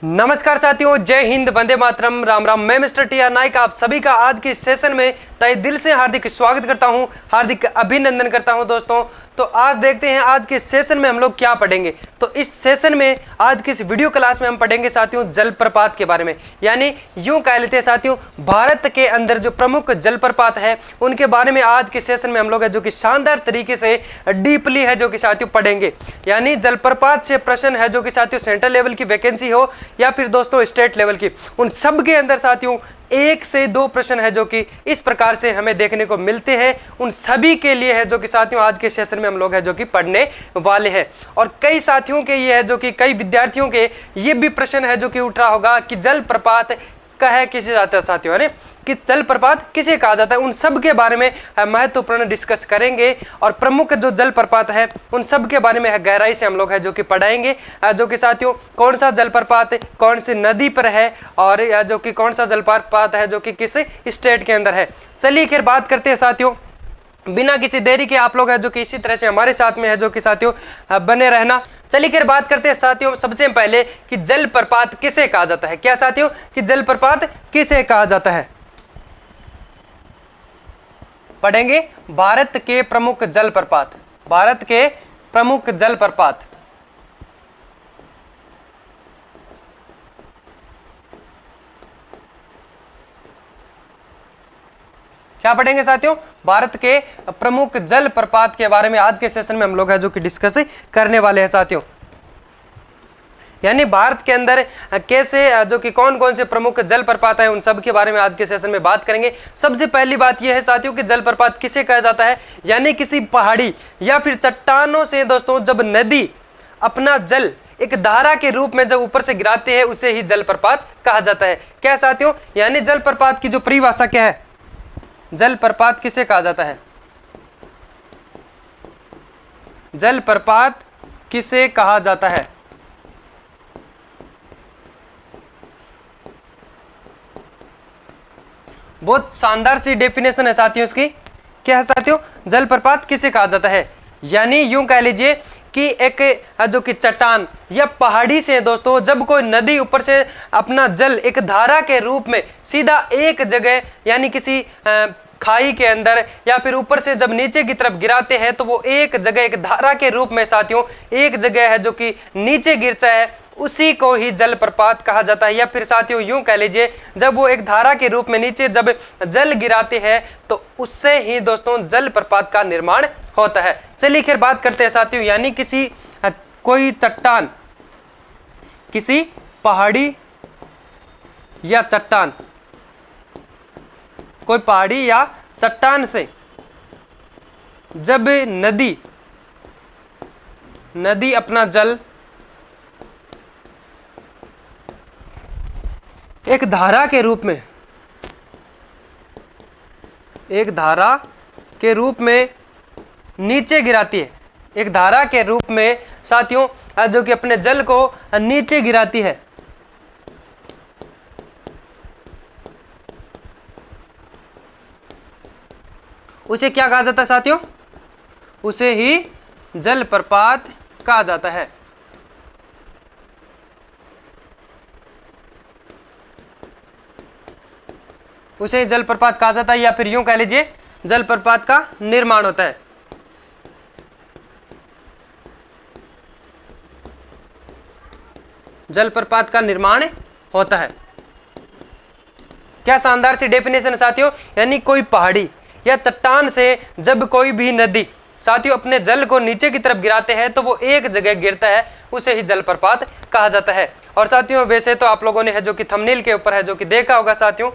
नमस्कार साथियों, जय हिंद, वंदे मातरम, राम राम। मैं मिस्टर टी आर नाइक आप सभी का आज के सेशन में तहे दिल से हार्दिक स्वागत करता हूं, हार्दिक अभिनंदन करता हूं दोस्तों। तो आज देखते हैं आज के सेशन में हम लोग क्या पढ़ेंगे। तो इस सेशन में आज की इस वीडियो क्लास में हम पढ़ेंगे साथियों जलप्रपात के बारे में, यानी यूं कह लेते हैं साथियों भारत के अंदर जो प्रमुख जलप्रपात है उनके बारे में आज के सेशन में हम लोग है जो कि शानदार तरीके से डीपली है जो कि साथियों पढ़ेंगे। यानी जलप्रपात से प्रश्न है जो कि साथियों सेंट्रल लेवल की वैकेंसी हो या फिर दोस्तों स्टेट लेवल की, उन सब के अंदर साथियों 1 से 2 प्रश्न है जो कि इस प्रकार से हमें देखने को मिलते हैं। उन सभी के लिए है जो कि साथियों आज के सेशन में हम लोग है जो कि पढ़ने वाले हैं। और कई साथियों के ये है जो कि कई विद्यार्थियों के ये भी प्रश्न है जो कि उठ रहा होगा कि जलप्रपात कहे किसे जाता है साथियों, अरे कि जलप्रपात किसे कहा जाता है। उन सब के बारे में महत्वपूर्ण डिस्कस करेंगे और प्रमुख जो जलप्रपात है उन सब के बारे में गहराई से हम लोग है जो कि पढ़ाएंगे। जो कि साथियों कौन सा जलप्रपात कौन सी नदी पर है और जो कि कौन सा जलप्रपात है जो कि किस स्टेट के अंदर है। चलिए खैर बात करते हैं साथियों, बिना किसी देरी के आप लोग है जो कि इसी तरह से हमारे साथ में है जो कि साथियों बने रहना। चलिए खैर बात करते हैं साथियों सबसे पहले कि जलप्रपात किसे कहा जाता है। क्या साथियों कि जलप्रपात किसे कहा जाता है, पढ़ेंगे भारत के प्रमुख जलप्रपात। भारत के प्रमुख जलप्रपात क्या पढ़ेंगे साथियों, भारत के प्रमुख जलप्रपात के बारे में आज के सेशन में हम लोग है जो कि डिस्कस करने वाले हैं साथियों। यानी भारत के अंदर कैसे जो कि कौन कौन से प्रमुख जलप्रपात हैं उन सब के बारे में आज के सेशन में बात करेंगे। सबसे पहली बात यह है साथियों कि जलप्रपात किसे कहा जाता है, यानी किसी पहाड़ी या फिर चट्टानों से दोस्तों जब नदी अपना जल एक धारा के रूप में जब ऊपर से गिराते हैं उसे ही जलप्रपात कहा जाता है। क्या साथियों, यानी जलप्रपात की जो परिभाषा क्या है, जलप्रपात किसे कहा जाता है, जलप्रपात किसे कहा जाता है। बहुत शानदार सी डेफिनेशन है साथियों इसकी। क्या है साथियों, जलप्रपात किसे कहा जाता है, यानी यूं कह लीजिए कि एक जो कि चट्टान या पहाड़ी से दोस्तों जब कोई नदी ऊपर से अपना जल एक धारा के रूप में सीधा एक जगह यानी किसी खाई के अंदर या फिर ऊपर से जब नीचे की तरफ गिराते हैं तो वो एक जगह एक धारा के रूप में साथियों एक जगह है जो कि नीचे गिरता है, उसी को ही जलप्रपात कहा जाता है। या फिर साथियों यूं कह लीजिए जब वो एक धारा के रूप में नीचे जब जल गिराते हैं तो उससे ही दोस्तों जलप्रपात का निर्माण होता है। चलिए फिर बात करते हैं साथियों, यानी किसी कोई चट्टान, किसी पहाड़ी या चट्टान, कोई पहाड़ी या चट्टान से जब नदी अपना जल एक धारा के रूप में, एक धारा के रूप में नीचे गिराती है, एक धारा के रूप में साथियों जो कि अपने जल को नीचे गिराती है, उसे क्या कहा जाता है साथियों, उसे ही जलप्रपात कहा जाता है। उसे जलप्रपात कहा जाता है या फिर यूं कह लीजिए जलप्रपात का निर्माण होता है। जलप्रपात का निर्माण होता है। क्या शानदार सी डेफिनेशन है साथियों, यानी कोई पहाड़ी या चट्टान से जब कोई भी नदी साथियों अपने जल को नीचे की तरफ गिराते हैं तो वो एक जगह गिरता है, उसे ही जलप्रपात कहा जाता है। और साथियों वैसे तो आप लोगों ने है जो कि थंबनेल के ऊपर है जो कि देखा होगा साथियों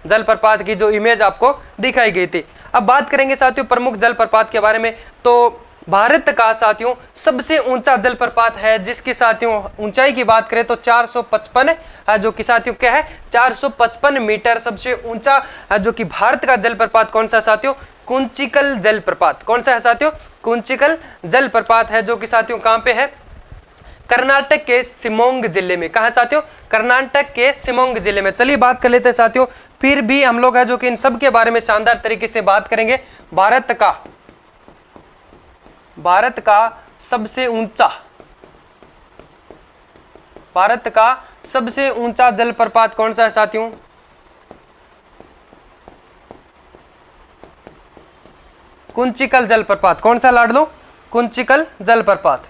जलप्रपात की जो इमेज आपको दिखाई गई थी। अब बात करेंगे साथियों प्रमुख जलप्रपात के बारे में। तो भारत का साथियों सबसे ऊंचा जलप्रपात है जिसकी साथियों ऊंचाई की बात करें तो 455 जो कि साथियों क्या है 455 मीटर सबसे ऊंचा जो कि भारत का जलप्रपात कौन सा साथियों, कुंचिकल जलप्रपात। कौन सा है साथियों, कुंचिकल जलप्रपात है जो कि साथियों कहां पे है, कर्नाटक के शिमोंग जिले में। कहा साथियों, कर्नाटक के शिमोंग जिले में। चलिए बात कर लेते हैं साथियों, फिर भी हम लोग है जो कि इन सब के बारे में शानदार तरीके से बात करेंगे। भारत का सबसे ऊंचा भारत का सबसे ऊंचा जलप्रपात कौन सा है साथियों? कुंचिकल जलप्रपात। कौन सा लाडलो? कुंचिकल जलप्रपात।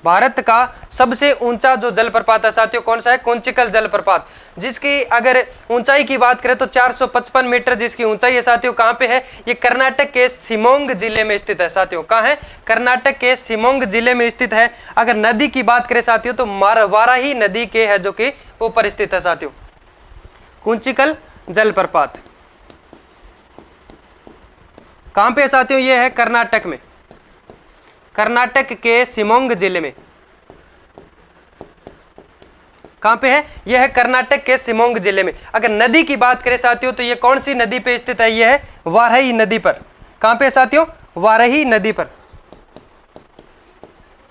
भारत का सबसे ऊंचा जो जलप्रपात है साथियों कौन सा है? कुंचिकल जलप्रपात, जिसकी अगर ऊंचाई की बात करें तो 455 मीटर जिसकी ऊंचाई है साथियों। कहां पे है? ये कर्नाटक के शिमोंग जिले में स्थित है साथियों। कहां है? कर्नाटक के शिमोंग जिले में स्थित है। अगर नदी की बात करें साथियों तो वाराही नदी के है जो कि ऊपर स्थित है साथियों कुंचिकल जलप्रपात। कहां पे साथियों? ये है कर्नाटक में, कर्नाटक के शिमोंग जिले में। कहां पे है? यह है कर्नाटक के शिमोंग जिले में। अगर नदी की बात करें साथियों तो ये कौन सी नदी पे स्थित है? यह है वाराही नदी पर। कहां पे साथियों? वाराही नदी पर,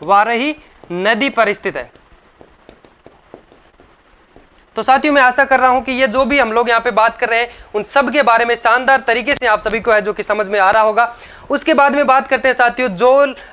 वाराही नदी पर स्थित है। तो साथियों मैं आशा कर रहा हूं कि ये जो भी हम लोग यहाँ पे बात कर रहे हैं उन सब के बारे में शानदार तरीके से आप सभी को है जो कि समझ में आ रहा होगा। उसके बाद में बात करते हैं साथियों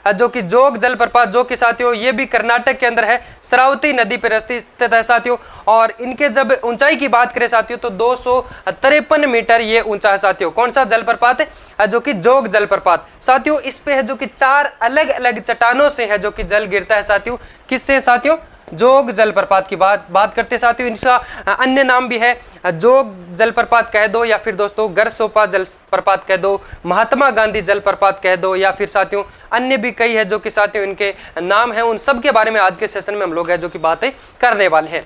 जो कि जोग जलप्रपात, जो कि साथियों ये भी कर्नाटक के अंदर है, शरावती नदी पर स्थित है साथियों। और इनके जब ऊंचाई की बात करें साथियों तो 253 मीटर ये ऊंचा है साथियों। कौन सा जलप्रपात है? जो कि जोग जलप्रपात साथियों। इस पे है जो कि 4 अलग अलग चट्टानों से है जो कि जल गिरता है साथियों। किससे साथियों? जोग जलप्रपात की बात करते साथियों। इनका अन्य नाम भी है, जोग जलप्रपात कह दो या फिर दोस्तों गरसोपा जलप्रपात कह दो, महात्मा गांधी जलप्रपात कह दो, या फिर साथियों अन्य भी कई है जो कि साथियों इनके नाम है। उन सब के बारे में आज के सेशन में हम लोग है जो कि बातें करने वाले हैं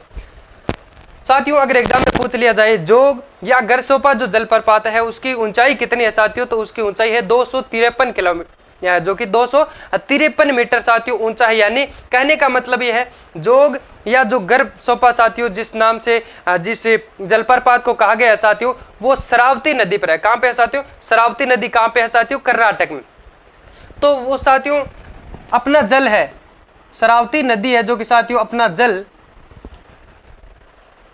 साथियों। अगर एग्जाम में पूछ लिया जाए जोग या गरसोपा जो जलप्रपात है उसकी ऊंचाई कितनी है साथियों, तो उसकी ऊंचाई है 253 किलोमीटर, जो कि 253 मीटर साथियों ऊंचा है। यानी कहने का मतलब यह है जोग या जो गरसोपा साथियों जिस नाम से जिस जलप्रपात को कहा गया है साथियों वो शरावती नदी पर है। कहां पे है साथियों? शरावती नदी कहां पे है साथियों? कर्नाटक में। तो वो साथियों अपना जल है, शरावती नदी है जो कि साथियों अपना जल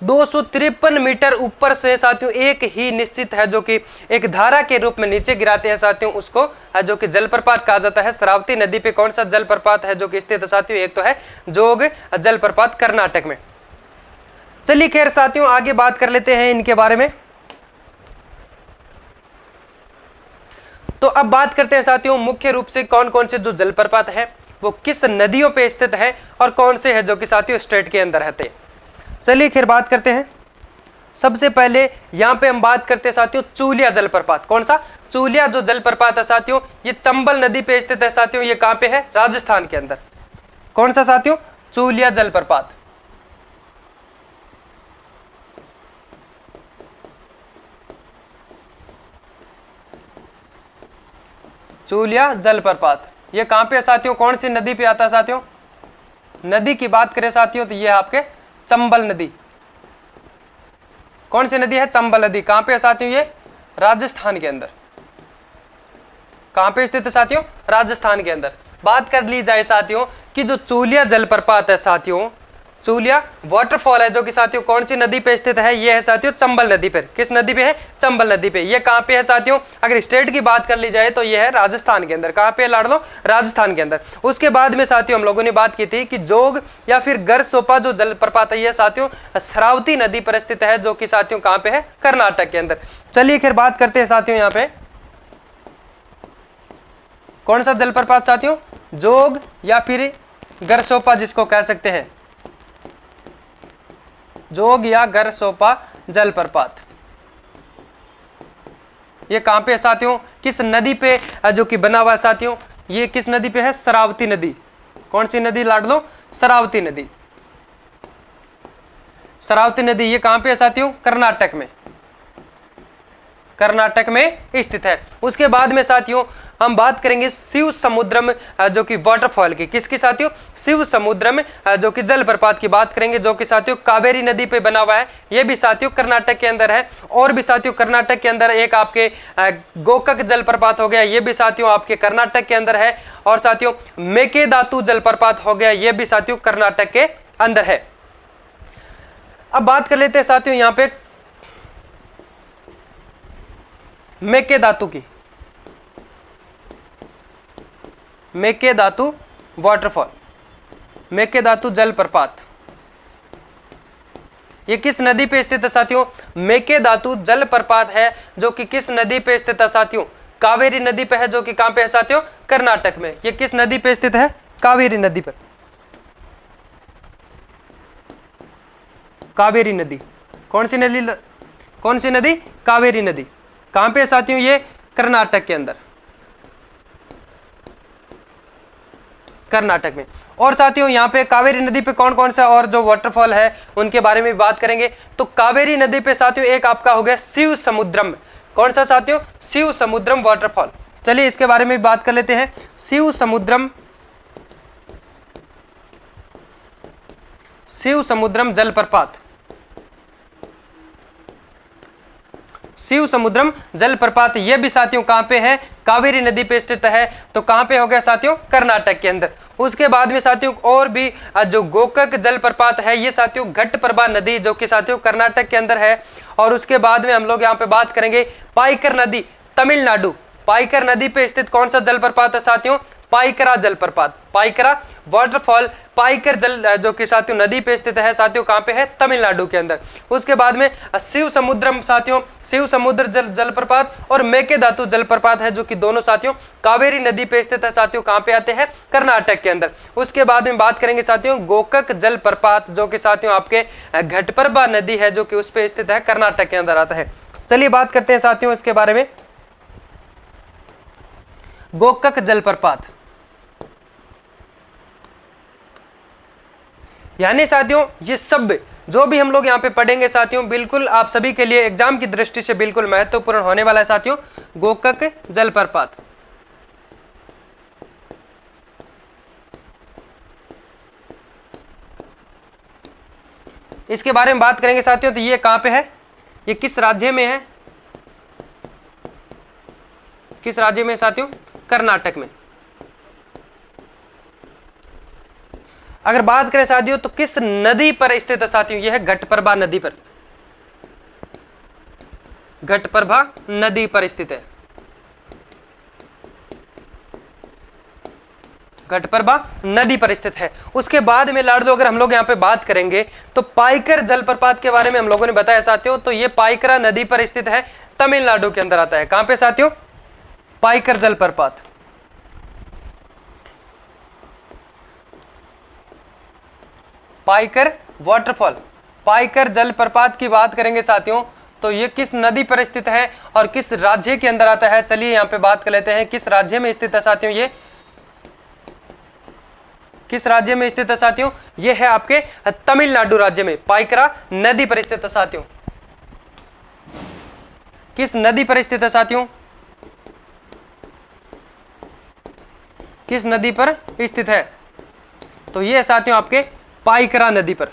253 मीटर ऊपर से साथियों एक ही निश्चित है जो कि एक धारा के रूप में नीचे गिराते हैं साथियों, उसको जो कि जलप्रपात कहा जाता है। शरावती नदी पे कौन सा जलप्रपात है जो कि स्थित है साथियों? एक तो है जोग जलप्रपात कर्नाटक में। चलिए खैर साथियों आगे बात कर लेते हैं इनके बारे में। तो अब बात करते हैं साथियों मुख्य रूप से कौन कौन से जो जलप्रपात है वो किस नदियों पे स्थित है और कौन से है जो कि साथियों स्टेट के अंदर रहते हैं। चलिए खैर बात करते हैं। सबसे पहले यहां पे हम बात करते हैं साथियों चूलिया जलप्रपात। कौन सा? चूलिया जो जलप्रपात है साथियों ये चंबल नदी पे स्थित है साथियों। ये कहां पे है? राजस्थान के अंदर। कौन सा साथियों? चूलिया जलप्रपात। चूलिया जलप्रपात ये कहां पे है साथियों? कौन सी नदी पे आता है साथियों? नदी की बात करें साथियों तो ये आपके चंबल नदी। कौन सी नदी है? चंबल नदी। कहां पे है साथियों? ये राजस्थान के अंदर। कहां पे स्थित है साथियों? राजस्थान के अंदर। बात कर ली जाए साथियों कि जो चूलिया जलप्रपात है साथियों, चूलिया वाटरफॉल है जो कि साथियों कौन सी नदी पे स्थित है? ये है साथियों चंबल नदी पर। किस नदी पे है? चंबल नदी पे। ये कहां पे है साथियों? अगर स्टेट की बात कर ली जाए तो ये है राजस्थान के अंदर। कहां पे लाड़ लो? राजस्थान के अंदर। उसके बाद में साथियों हम लोगों ने बात की थी कि जोग या फिर गरसोपा जो जलप्रपात है ये साथियों शरावती नदी पर स्थित है जो कि साथियों कहां पे है? कर्नाटक के अंदर। चलिए फिर बात करते हैं साथियों यहाँ पे कौन सा जलप्रपात साथियों? जोग या फिर गरसोपा जिसको कह सकते हैं, जोग या गरसोपा जलप्रपात। ये कहां पे है साथियों? किस नदी पे जो कि बना हुआ है साथियों? ये किस नदी पे है? शरावती नदी। कौन सी नदी लाड लो? शरावती नदी। शरावती नदी ये कहां पे है साथियों? कर्नाटक में। कर्नाटक में स्थित है। उसके बाद में साथियों हम बात करेंगे शिव समुद्रम जो कि वाटरफॉल की। किसकी साथियों? शिव समुद्रम जो कि जलप्रपात की बात करेंगे जो कि साथियों कावेरी नदी पे बना हुआ है। ये भी साथियों कर्नाटक के अंदर है। और भी साथियों कर्नाटक के अंदर एक आपके गोकक जलप्रपात हो गया, ये भी साथियों आपके कर्नाटक के अंदर है। और साथियों मेकेदातु जलप्रपात हो गया, ये भी साथियों कर्नाटक के अंदर है। अब बात कर लेते हैं साथियों यहां पे मेकेदातु की। मेकेदातु वाटरफॉल, मेकेदातु जलप्रपात, ये किस नदी पे स्थित है साथियों? मेकेदातु जलप्रपात है जो कि किस नदी पे स्थित है साथियों? कावेरी नदी पे है, जो कि कहां पे है साथियों? कर्नाटक में। ये किस नदी पे स्थित है? कावेरी नदी पर। कावेरी नदी, कौन सी नदी? कौन सी नदी? कावेरी नदी। कहां पे है साथियों? ये कर्नाटक के अंदर, कर्नाटक में। और साथियों यहाँ पे कावेरी नदी पे कौन कौन सा और जो वाटरफॉल है उनके बारे में बात करेंगे। तो कावेरी नदी पे साथियों एक आपका हो गया शिव समुद्रम। कौन सा साथियों? शिव समुद्रम वाटरफॉल। चलिए इसके बारे में बात कर लेते हैं। शिव समुद्रम, शिव समुद्रम जलप्रपात, शिव समुद्रम जलप्रपात, यह भी साथियों कहां पे है? कावेरी नदी पे स्थित है। तो कहां पे हो गया साथियों? कर्नाटक के अंदर। उसके बाद में साथियों और भी जो गोकक जलप्रपात है, ये साथियों घटप्रभा नदी जो कि साथियों कर्नाटक के अंदर है। और उसके बाद में हम लोग यहाँ पे बात करेंगे पाइकर नदी, तमिलनाडु। पाइकर नदी पे स्थित कौन सा जलप्रपात है साथियों? पाइकरा जलप्रपात, पाइकरा वाटरफॉल, पाइकर जल जो कि साथियों नदी पे स्थित है साथियों, कहां पे है? तमिलनाडु के अंदर। उसके बाद में शिव समुद्रम साथियों, शिव समुद्र जलप्रपात और मेकेदातु जलप्रपात है जो कि दोनों साथियों कावेरी नदी पे स्थित है साथियों, कहां पे आते हैं? कर्नाटक के अंदर। उसके बाद में बात करेंगे साथियों गोकक जलप्रपात जो कि साथियों आपके घटप्रभा नदी है जो कि उस पे स्थित है, कर्नाटक के अंदर आता है। चलिए बात करते हैं साथियों इसके बारे में। गोकक जलप्रपात, यानी साथियों ये सब जो भी हम लोग यहाँ पे पढ़ेंगे साथियों, बिल्कुल आप सभी के लिए एग्जाम की दृष्टि से बिल्कुल महत्वपूर्ण होने वाला है साथियों। गोकक जलप्रपात, इसके बारे में बात करेंगे साथियों। तो ये कहां पे है? ये किस राज्य में है? किस राज्य में साथियों? कर्नाटक में। अगर बात करें साथियों तो किस नदी पर स्थित है साथियों? यह है घटप्रभा नदी पर, घटप्रभा नदी पर स्थित है, घटप्रभा नदी पर स्थित है। उसके बाद में लाडलो अगर हम लोग यहाँ पे बात करेंगे तो पाइकर जलप्रपात के बारे में हम लोगों ने बताया साथियों। तो ये पाइकरा नदी पर स्थित है, तमिलनाडु के अंदर आता है। कहां पे साथियों? पाइकर जलप्रपात, पाइकर वाटरफॉल, पाइकर जलप्रपात की बात करेंगे साथियों तो ये किस नदी पर स्थित है और किस राज्य के अंदर आता है? चलिए यहाँ पे बात कर लेते हैं किस राज्य में स्थित है साथियों। ये किस राज्य में स्थित है साथियों? ये है आपके तमिलनाडु राज्य में, पाइकरा नदी पर स्थित है साथियों। किस नदी पर स्थित है साथियों? किस नदी पर स्थित है? तो ये साथियों आपके पाइकरा नदी पर,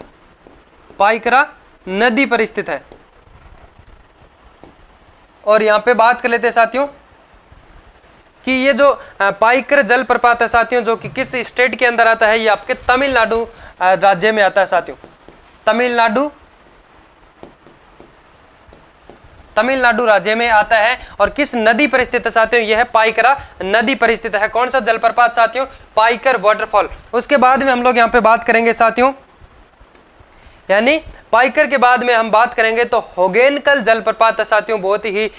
पाइकरा नदी पर स्थित है। और यहां पे बात कर लेते हैं साथियों कि ये जो पाइकर जलप्रपात है साथियों जो कि किस स्टेट के अंदर आता है? ये आपके तमिलनाडु राज्य में आता है साथियों। तमिलनाडु, तमिलनाडु राज्य में आता है। और किस नदी पर स्थित है साथियों? यह है पाइकरा नदी पर स्थित है। कौन सा जलप्रपात साथियों? पाइकर वाटरफॉल। उसके बाद में हम लोग यहाँ पे बात करेंगे साथियों, यानी पाइकर के बाद में हम बात करेंगे तो होगेनकल जलप्रपात है साथियों। बहुत ही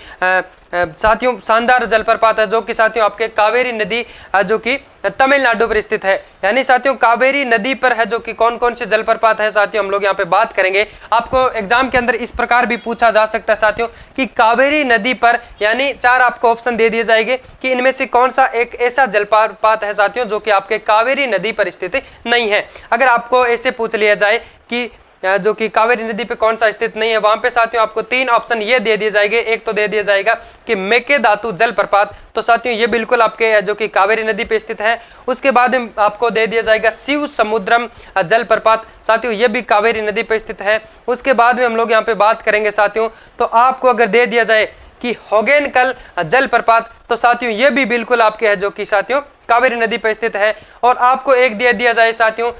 साथियों शानदार जलप्रपात है जो कि साथियों आपके कावेरी नदी जो कि तमिलनाडु पर स्थित है। यानी साथियों कावेरी नदी पर है जो कि कौन कौन से जलप्रपात है साथियों हम लोग यहाँ पे बात करेंगे। आपको एग्जाम के अंदर इस प्रकार भी पूछा जा सकता है साथियों कि कावेरी नदी पर, यानी 4 आपको ऑप्शन दे दिए जाएंगे कि इनमें से कौन सा एक ऐसा जलप्रपात है साथियों जो कि आपके कावेरी नदी पर स्थित नहीं है। अगर आपको ऐसे पूछ लिया जाए कि जो कि कावेरी नदी पे कौन सा स्थित नहीं है, वहां पे साथियों आपको 3 ऑप्शन ये दे दिए जाएंगे। एक तो दे दिया जाएगा कि मेकेदातु जलप्रपात, तो साथियों ये बिल्कुल आपके जो कि कावेरी नदी पे स्थित है। उसके बाद में आपको दे दिया जाएगा शिव समुद्रम जलप्रपात, साथियों ये भी कावेरी नदी पे स्थित है। उसके बाद में हम लोग यहाँ पे बात करेंगे साथियों, तो आपको अगर दे दिया जाए कि होगेनकल जलप्रपात, तो साथियों ये भी बिल्कुल आपके है जो कि साथियों कावेरी नदी पर स्थित है। और आपको एक दे दिया जाए साथियों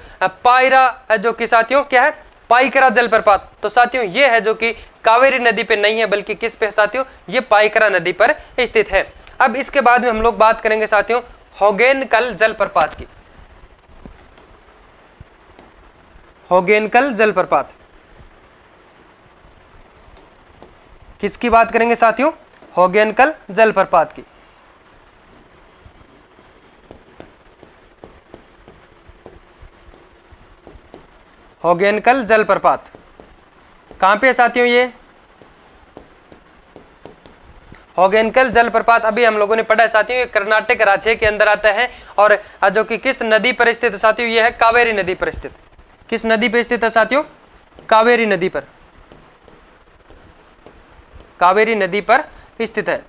पायरा जो कि साथियों क्या है? पाइकरा जलप्रपात, तो साथियों ये है जो कि कावेरी नदी पे नहीं है बल्कि किस पे साथियों? ये पाइकरा नदी पर स्थित है। अब इसके बाद में हम लोग बात करेंगे साथियों होगेनकल जलप्रपात की। होगेनकल जलप्रपात। किसकी बात करेंगे साथियों? होगेनकल जलप्रपात की। होगेनकल जलप्रपात कहां पे है साथियों? ये होगेनकल जलप्रपात अभी हम लोगों ने पढ़ा है साथियों, ये कर्नाटक राज्य के अंदर आता है और जो कि किस नदी पर स्थित है साथियों? ये है कावेरी नदी पर स्थित। किस नदी पर स्थित है साथियों? कावेरी नदी पर। कावेरी नदी पर स्थित है।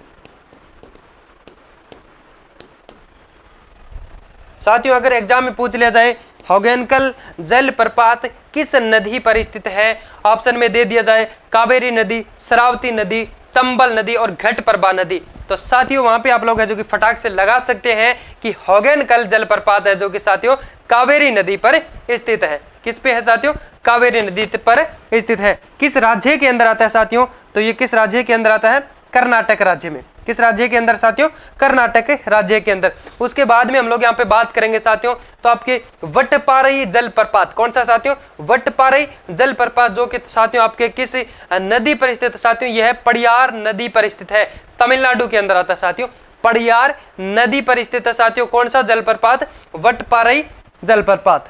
साथियों अगर एग्जाम में पूछ लिया जाए होगेनकल जलप्रपात किस नदी पर स्थित है, ऑप्शन में दे दिया जाए कावेरी नदी, शरावती नदी, चंबल नदी और घटप्रभा नदी, तो साथियों वहां पे आप लोग है जो कि फटाक से लगा सकते हैं कि होगेनकल जलप्रपात है जो कि साथियों कावेरी नदी पर स्थित है। किस पे है साथियों? कावेरी नदी पर स्थित है। किस राज्य के अंदर आता है साथियों? तो ये किस राज्य के अंदर आता है? कर्नाटक राज्य में। किस राज्य के अंदर साथियों? कर्नाटक राज्य के अंदर। उसके बाद में हम लोग यहाँ पे बात करेंगे साथियों तो आपके वटपारई जलप्रपात। कौन सा साथियों? वटपारई जलप्रपात, जो कि साथियों आपके किस नदी पर स्थित साथियों? यह है पड़ियार नदी पर स्थित है, तमिलनाडु के अंदर आता है साथियों। पड़ियार नदी पर स्थित है साथियों कौन सा जलप्रपात? वटपारई जलप्रपात।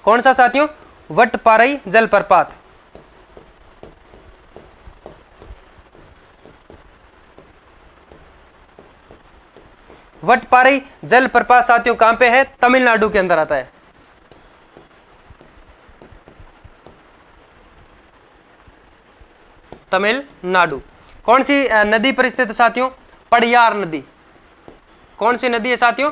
कौन सा साथियों? वटपारई जलप्रपात। वटपारई जलप्रपात साथियों कहां पे है? तमिलनाडु के अंदर आता है। तमिलनाडु। कौन सी नदी पर स्थित है साथियों? पड़ियार नदी। कौन सी नदी है साथियों?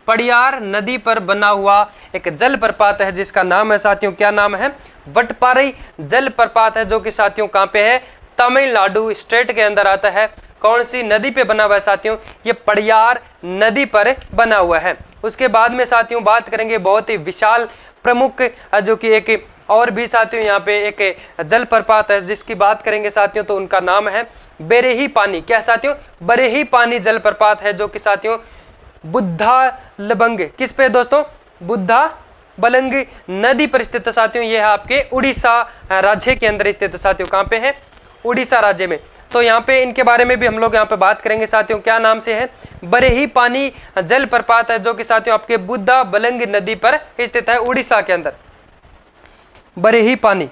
पड़ियार नदी पर बना हुआ एक जलप्रपात है जिसका नाम है साथियों, क्या नाम है? वटपारई जलप्रपात है, जो कि साथियों कहां पे है? तमिलनाडु स्टेट के अंदर आता है। कौन सी नदी पे बना हुआ है साथियों? ये पड़ियार नदी पर बना हुआ है। उसके बाद में साथियों बात करेंगे बहुत ही विशाल प्रमुख जो कि एक और भी साथियों यहाँ पे एक जलप्रपात है जिसकी बात करेंगे साथियों, तो उनका नाम है बरेही पानी। क्या साथियों? बरेही पानी जलप्रपात है, जो कि साथियों बुद्धा लबंग, किस पे दोस्तों? बुद्धा बलंग नदी पर स्थित है साथियों। यह है आपके उड़ीसा राज्य के अंदर स्थित है साथियों। कहां पे है? उड़ीसा राज्य में। तो यहाँ पे इनके बारे में भी हम लोग यहाँ पे बात करेंगे साथियों, क्या नाम से है? बरेही पानी जलप्रपात है, जो कि साथियों आपके बुद्धा बलंग नदी पर स्थित है उड़ीसा के अंदर। बरेही पानी।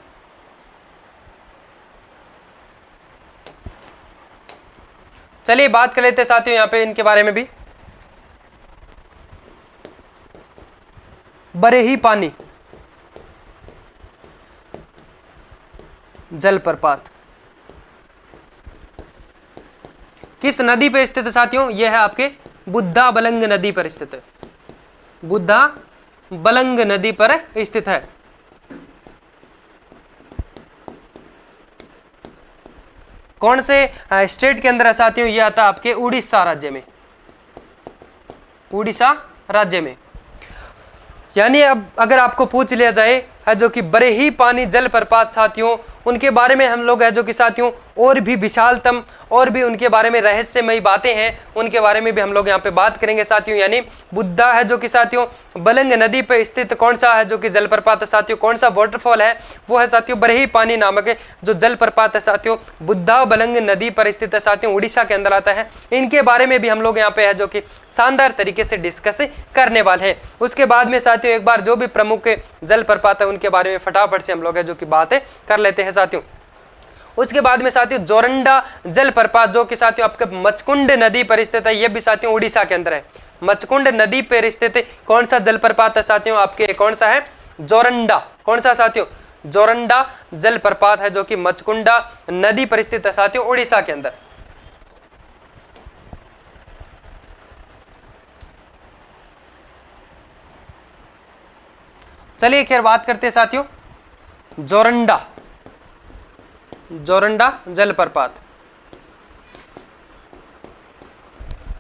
चलिए बात कर लेते हैं साथियों यहाँ पे इनके बारे में भी। बरेही पानी जलप्रपात किस नदी पर स्थित है साथियों? यह है आपके बुद्धा बलंग नदी पर स्थित है। बुद्धा बलंग नदी पर स्थित है। कौन से स्टेट के अंदर है साथियों? यह आता है आपके उड़ीसा राज्य में। उड़ीसा राज्य में। यानी अब अगर आपको पूछ लिया जाए जो कि बरेही पानी जलप्रपात साथियों, उनके बारे में हम लोग है जो कि साथियों और भी विशालतम और भी उनके बारे में रहस्यमयी बातें हैं, उनके बारे में भी हम लोग यहाँ पे बात करेंगे साथियों। यानी बुद्धा है जो कि साथियों बलंग नदी पे स्थित कौन सा है जो कि जलप्रपात है साथियों? कौन सा वाटरफॉल है? वो है साथियों बरेही पानी नामक जो जलप्रपात है साथियों, बुद्धा बलंग नदी पर स्थित है साथियों, उड़ीसा के अंदर आता है। इनके बारे में भी हम लोग यहाँ पे है जो कि शानदार तरीके से डिस्कस करने वाले हैं। उसके बाद में साथियों एक बार जो भी प्रमुख जलप्रपात है उनके बारे में फटाफट से हम लोग है जो कि बातें कर लेते हैं साथियों। उसके बाद में साथियों जोरंडा जलप्रपात, जो कि साथियों आपके मचकुंड नदी पर स्थित है, यह भी साथियों उड़ीसा के अंदर है। मचकुंड नदी पर स्थित कौन सा जलप्रपात है साथियों? आपके कौन सा है? जोरंडा। कौन सा साथियों? जोरंडा जलप्रपात है, जो कि मचकुंडा नदी पर स्थित है साथियों उड़ीसा के अंदर। चलिए खैर बात करते हैं साथियों जोरंडा जलप्रपात।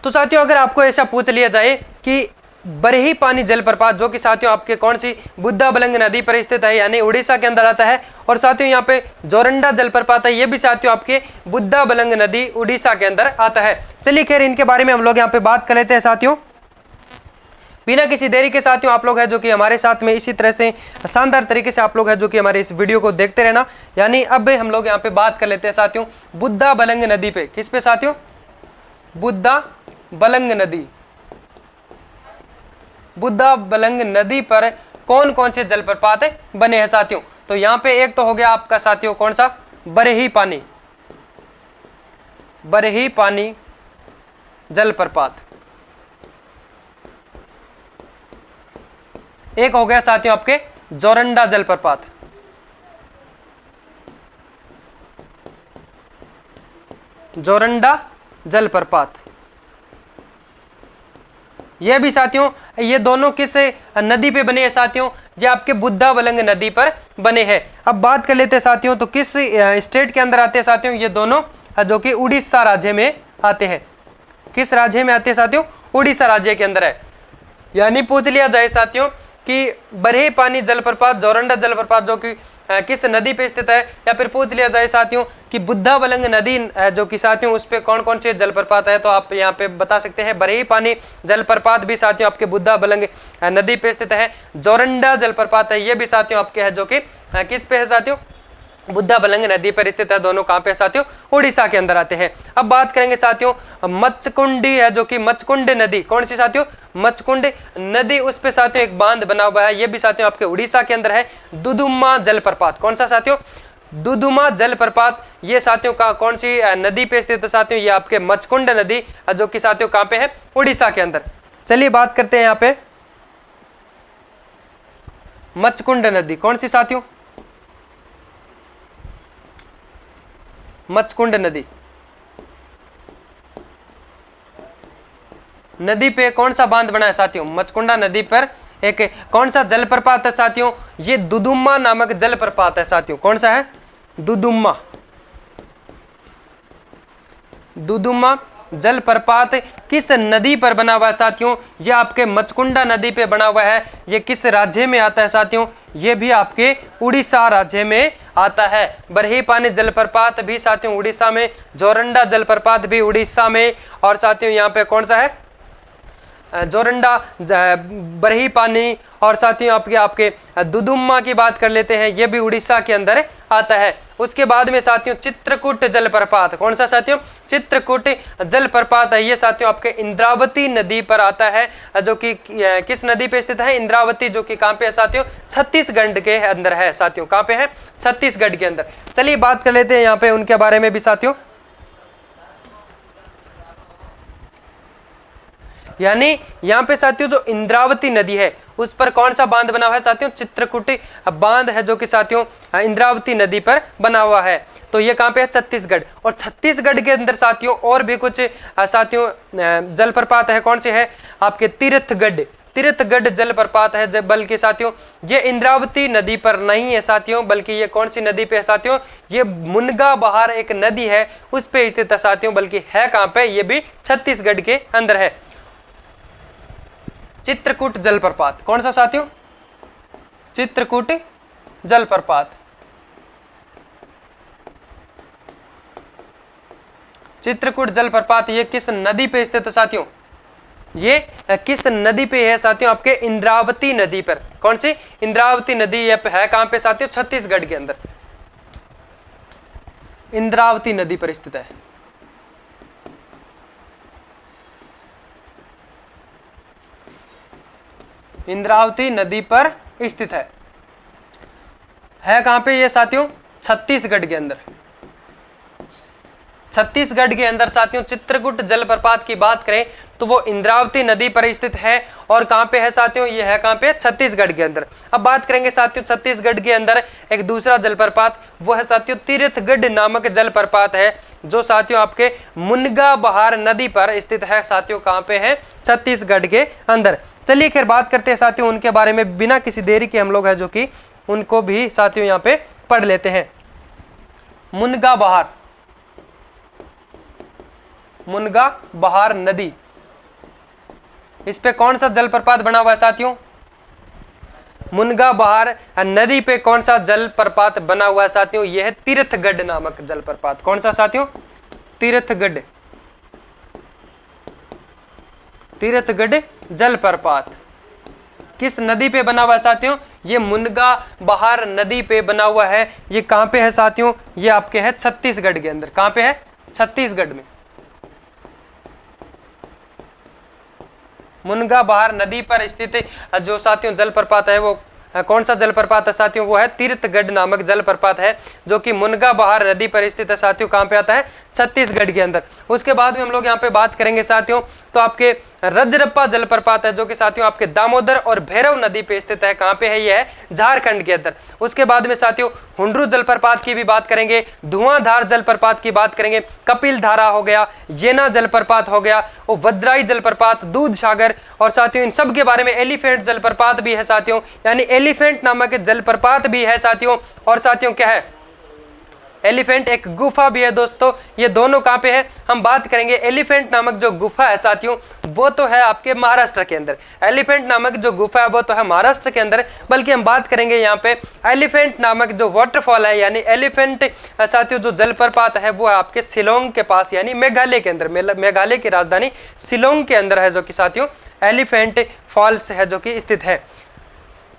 तो साथियों अगर आपको ऐसा पूछ लिया जाए कि बरेही पानी जलप्रपात जो कि साथियों आपके कौन सी बुद्धा बलंग नदी पर स्थित है यानी उड़ीसा के अंदर आता है, और साथियों यहाँ पे जोरंडा जलप्रपात है, ये भी साथियों आपके बुद्धा बलंग नदी उड़ीसा के अंदर आता है। चलिए खैर इनके बारे में हम लोग यहाँ पे बात कर लेते हैं साथियों। बिना किसी देरी के साथियों आप लोग है जो कि हमारे साथ में इसी तरह से शानदार तरीके से आप लोग है जो कि हमारे इस वीडियो को देखते रहना। यानी अब हम लोग यहाँ पे बात कर लेते हैं साथियों बुद्धा बलंग नदी पे। किस पे साथियों? बुद्धा बलंग नदी। बुद्धा बलंग नदी पर कौन कौन से जलप्रपात बने हैं साथियों? तो यहाँ पे एक तो हो गया आपका साथियों कौन सा? बरही पानी, बरही पानी जलप्रपात। एक हो गया साथियों आपके जोरंडा जलप्रपात, जोरंडा जलप्रपात। ये भी साथियों ये दोनों किस नदी पे बने हैं साथियों? ये आपके बुद्धा बलंग नदी पर बने हैं। अब बात कर लेते हैं साथियों तो किस स्टेट के अंदर आते हैं साथियों? ये दोनों जो कि उड़ीसा राज्य में आते हैं। किस राज्य में आते हैं साथियों? उड़ीसा राज्य के अंदर है। यानी पूछ लिया जाए साथियों कि बरही पानी जलप्रपात, जोरंडा जलप्रपात जो कि किस नदी पे स्थित है, या फिर पूछ लिया जाए साथियों कि बुद्धा बलंग नदी जो कि साथियों उस पे कौन कौन से जलप्रपात है, तो आप यहाँ पे बता सकते हैं बरही पानी जलप्रपात भी साथियों आपके बुद्धा बलंग नदी पे स्थित है। जोरंडा जलप्रपात है ये भी साथियों आपके है जो कि किस पे है साथियों? बुद्धा बलंग नदी पर स्थित है। दोनों कहां पे साथियों? उड़ीसा के अंदर आते हैं। अब बात करेंगे साथियों मचकुंडी है जो कि मचकुंड नदी। कौन सी साथियों? मचकुंड नदी। उस पे साथियों एक बांध बना हुआ है, ये भी साथियों आपके उड़ीसा के अंदर है। दुदुम्मा जलप्रपात। कौन सा साथियों? दुदुमा जलप्रपात। ये साथियों का कौन सी नदी पे स्थित है साथियों? ये आपके मचकुंड नदी जो कि साथियों कहां पे है? उड़ीसा के अंदर। चलिए बात करते हैं यहाँ पे मचकुंड नदी। कौन सी साथियों? मचकुंड नदी। नदी पे कौन सा बांध बना है साथियों? मचकुंडा नदी पर एक कौन सा जलप्रपात है साथियों? ये दुदुम्मा नामक जलप्रपात है साथियों। कौन सा है? दुदुम्मा। दुदुम्मा जलप्रपात किस नदी पर बना हुआ है साथियों? ये आपके मचकुंडा नदी पे बना हुआ है। ये किस राज्य में आता है साथियों? ये भी आपके उड़ीसा राज्य में आता है। बरही पानी जलप्रपात भी साथियों उड़ीसा में, जोरंडा जलप्रपात भी उड़ीसा में, और साथियों यहाँ पे कौन सा है? जोरंडा, बरही पानी, और साथियों आपके दुदुम्मा की बात कर लेते हैं, ये भी उड़ीसा के अंदर आता है। उसके बाद में साथियों चित्रकूट जलप्रपात। कौन सा साथियों? चित्रकूट जलप्रपात है ये साथियों आपके इंद्रावती नदी पर आता है, जो कि किस नदी पे स्थित है? इंद्रावती, जो कि कहां पे है साथियों? छत्तीसगढ़ के अंदर है साथियों। कहां पे है? छत्तीसगढ़ के अंदर। चलिए बात कर लेते हैं यहाँ पे उनके बारे में भी साथियों। यानी यहाँ पे साथियों जो इंद्रावती नदी है उस पर कौन सा बांध बना हुआ है साथियों? चित्रकूट बांध है जो कि साथियों इंद्रावती नदी पर बना हुआ है। तो ये कहाँ पे है? छत्तीसगढ़। और छत्तीसगढ़ के अंदर साथियों और भी कुछ साथियों जलप्रपात है। कौन से है? आपके तीर्थगढ़, तीर्थगढ़ जलप्रपात है। बल्कि साथियों ये इंद्रावती नदी पर नहीं है साथियों, बल्कि ये कौन सी नदी पे है साथियों? ये मुनगा बहार एक नदी है उस पे स्थित है साथियों, बल्कि है कहाँ पे? ये भी छत्तीसगढ़ के अंदर है। चित्रकूट जलप्रपात। कौन सा साथियों? चित्रकूट जलप्रपात। चित्रकूट जलप्रपात ये किस नदी पे स्थित है साथियों? ये किस नदी पे है साथियों? आपके इंद्रावती नदी पर। कौन सी? इंद्रावती नदी ये है कहां पे साथियों? छत्तीसगढ़ के अंदर इंद्रावती नदी पर स्थित है। इंद्रावती नदी पर स्थित है कहां पे ये साथियों? छत्तीसगढ़ के अंदर। छत्तीसगढ़ के अंदर साथियों चित्रकूट जलप्रपात की बात करें तो वो इंद्रावती नदी पर स्थित है। और कहां पे है साथियों? ये है कहां पे? छत्तीसगढ़ के अंदर। अब बात करेंगे साथियों छत्तीसगढ़ के अंदर एक दूसरा जलप्रपात, वो है साथियों तीर्थगढ़ नामक जलप्रपात है, जो साथियों आपके मुनगा बहार नदी पर स्थित है साथियों। कहां पे है? छत्तीसगढ़ के अंदर। चलिए खैर बात करते हैं साथियों उनके बारे में, बिना किसी देरी के हम लोग है जो कि उनको भी साथियों यहाँ पे पढ़ लेते हैं। मुनगा बहार, मुनगा बहार नदी, इस पे कौन सा जलप्रपात बना हुआ है साथियों? मुनगा बहार नदी पे कौन सा जलप्रपात बना हुआ है साथियों? यह है तीर्थगढ़ नामक जलप्रपात। कौन सा साथियों? तीर्थगढ़, तीर्थगढ़ जलप्रपात। किस नदी पे बना हुआ है साथियों? ये मुनगा बहार नदी पे बना हुआ है। ये कहां पे है साथियों? ये आपके है छत्तीसगढ़ के अंदर। कहां पे है? छत्तीसगढ़ में। मुनगा बहार नदी पर स्थित जो साथियों जलप्रपात है वो कौन सा जलप्रपात है साथियों? वो है तीर्थगढ़ नामक जलप्रपात है, जो कि मुनगा बहार नदी पर स्थित है साथियों। कहां पे आता है? छत्तीसगढ़ के अंदर। उसके बाद में हम लोग यहाँ पे बात करेंगे साथियों, तो आपके रजरप्पा जलप्रपात है, जो कि साथियों आपके दामोदर और भैरव नदी पे स्थित है। कहां पे है? ये है झारखंड के अंदर। उसके बाद में साथियों हुंड्रू जलप्रपात की भी बात करेंगे, धुआंधार जलप्रपात की बात करेंगे, कपिल धारा हो गया, येना जलप्रपात हो गया, वो वज्राई जलप्रपात, दूध सागर, और साथियों इन सब के बारे में एलिफेंट जलप्रपात भी है साथियों, यानी एलिफेंट नामक जलप्रपात भी है साथियों। और साथियों क्या है? एलिफेंट एक गुफा भी है दोस्तों। ये दोनों कहां पे है? हम बात करेंगे एलिफेंट नामक जो गुफा है साथियों, वो तो है आपके महाराष्ट्र के अंदर। एलिफेंट नामक जो गुफा है वो तो है महाराष्ट्र के अंदर, बल्कि हम बात करेंगे यहाँ पे एलिफेंट नामक जो वाटरफॉल है, यानी एलिफेंट साथियों जो जलप्रपात है वो है आपके शिलोंग के पास, यानी मेघालय के अंदर। मेघालय की राजधानी शिलोंग के अंदर है, जो कि साथियों एलिफेंट फॉल्स है, जो कि स्थित है।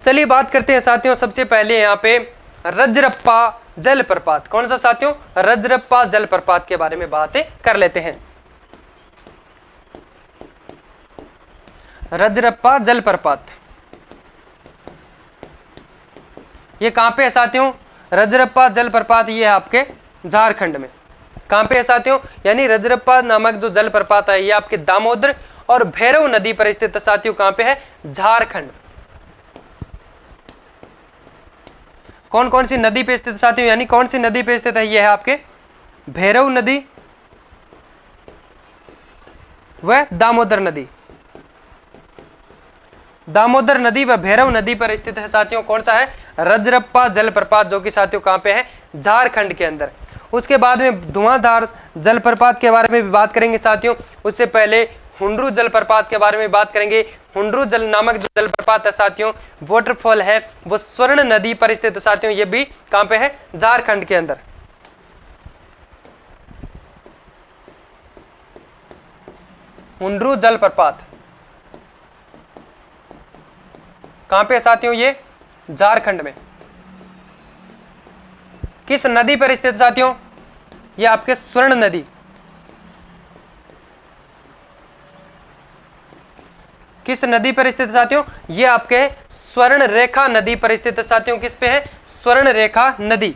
चलिए बात करते हैं साथियों सबसे पहले यहाँ पे रजरप्पा जलप्रपात। कौन सा साथियों? रजरप्पा जलप्रपात के बारे में बातें कर लेते हैं। रजरप्पा जलप्रपात ये कहां पे है साथियों? रजरप्पा जलप्रपात ये है आपके झारखंड में। कहां पे है साथियों? यानी रजरप्पा नामक जो जलप्रपात है ये आपके दामोदर और भैरव नदी पर स्थित साथियों। कहां पे है? झारखंड। कौन कौन सी नदी पे स्थित साथियों? यानी कौन सी नदी पे स्थित है? ये है आपके भैरव नदी व दामोदर नदी। दामोदर नदी व भैरव नदी पर स्थित है साथियों। कौन सा है? रजरप्पा जलप्रपात, जो कि साथियों कहां पे है? झारखंड के अंदर। उसके बाद में धुआंधार जलप्रपात के बारे में भी बात करेंगे साथियों। उससे पहले हुंड्रू जलप्रपात के बारे में बात करेंगे। हुंड्रू जल नामक जो जलप्रपात है साथियों, वाटरफॉल है, वो स्वर्ण नदी पर स्थित है साथियों। ये भी कहां पे है? झारखंड के अंदर। हुंड्रू जलप्रपात कहां पे है साथियों? ये झारखंड में। किस नदी पर स्थित साथियों? ये आपके स्वर्ण नदी। किस नदी पर स्थित साथियों? ये आपके स्वर्ण रेखा नदी पर स्थित है साथियों। किस पे है? स्वर्ण रेखा नदी।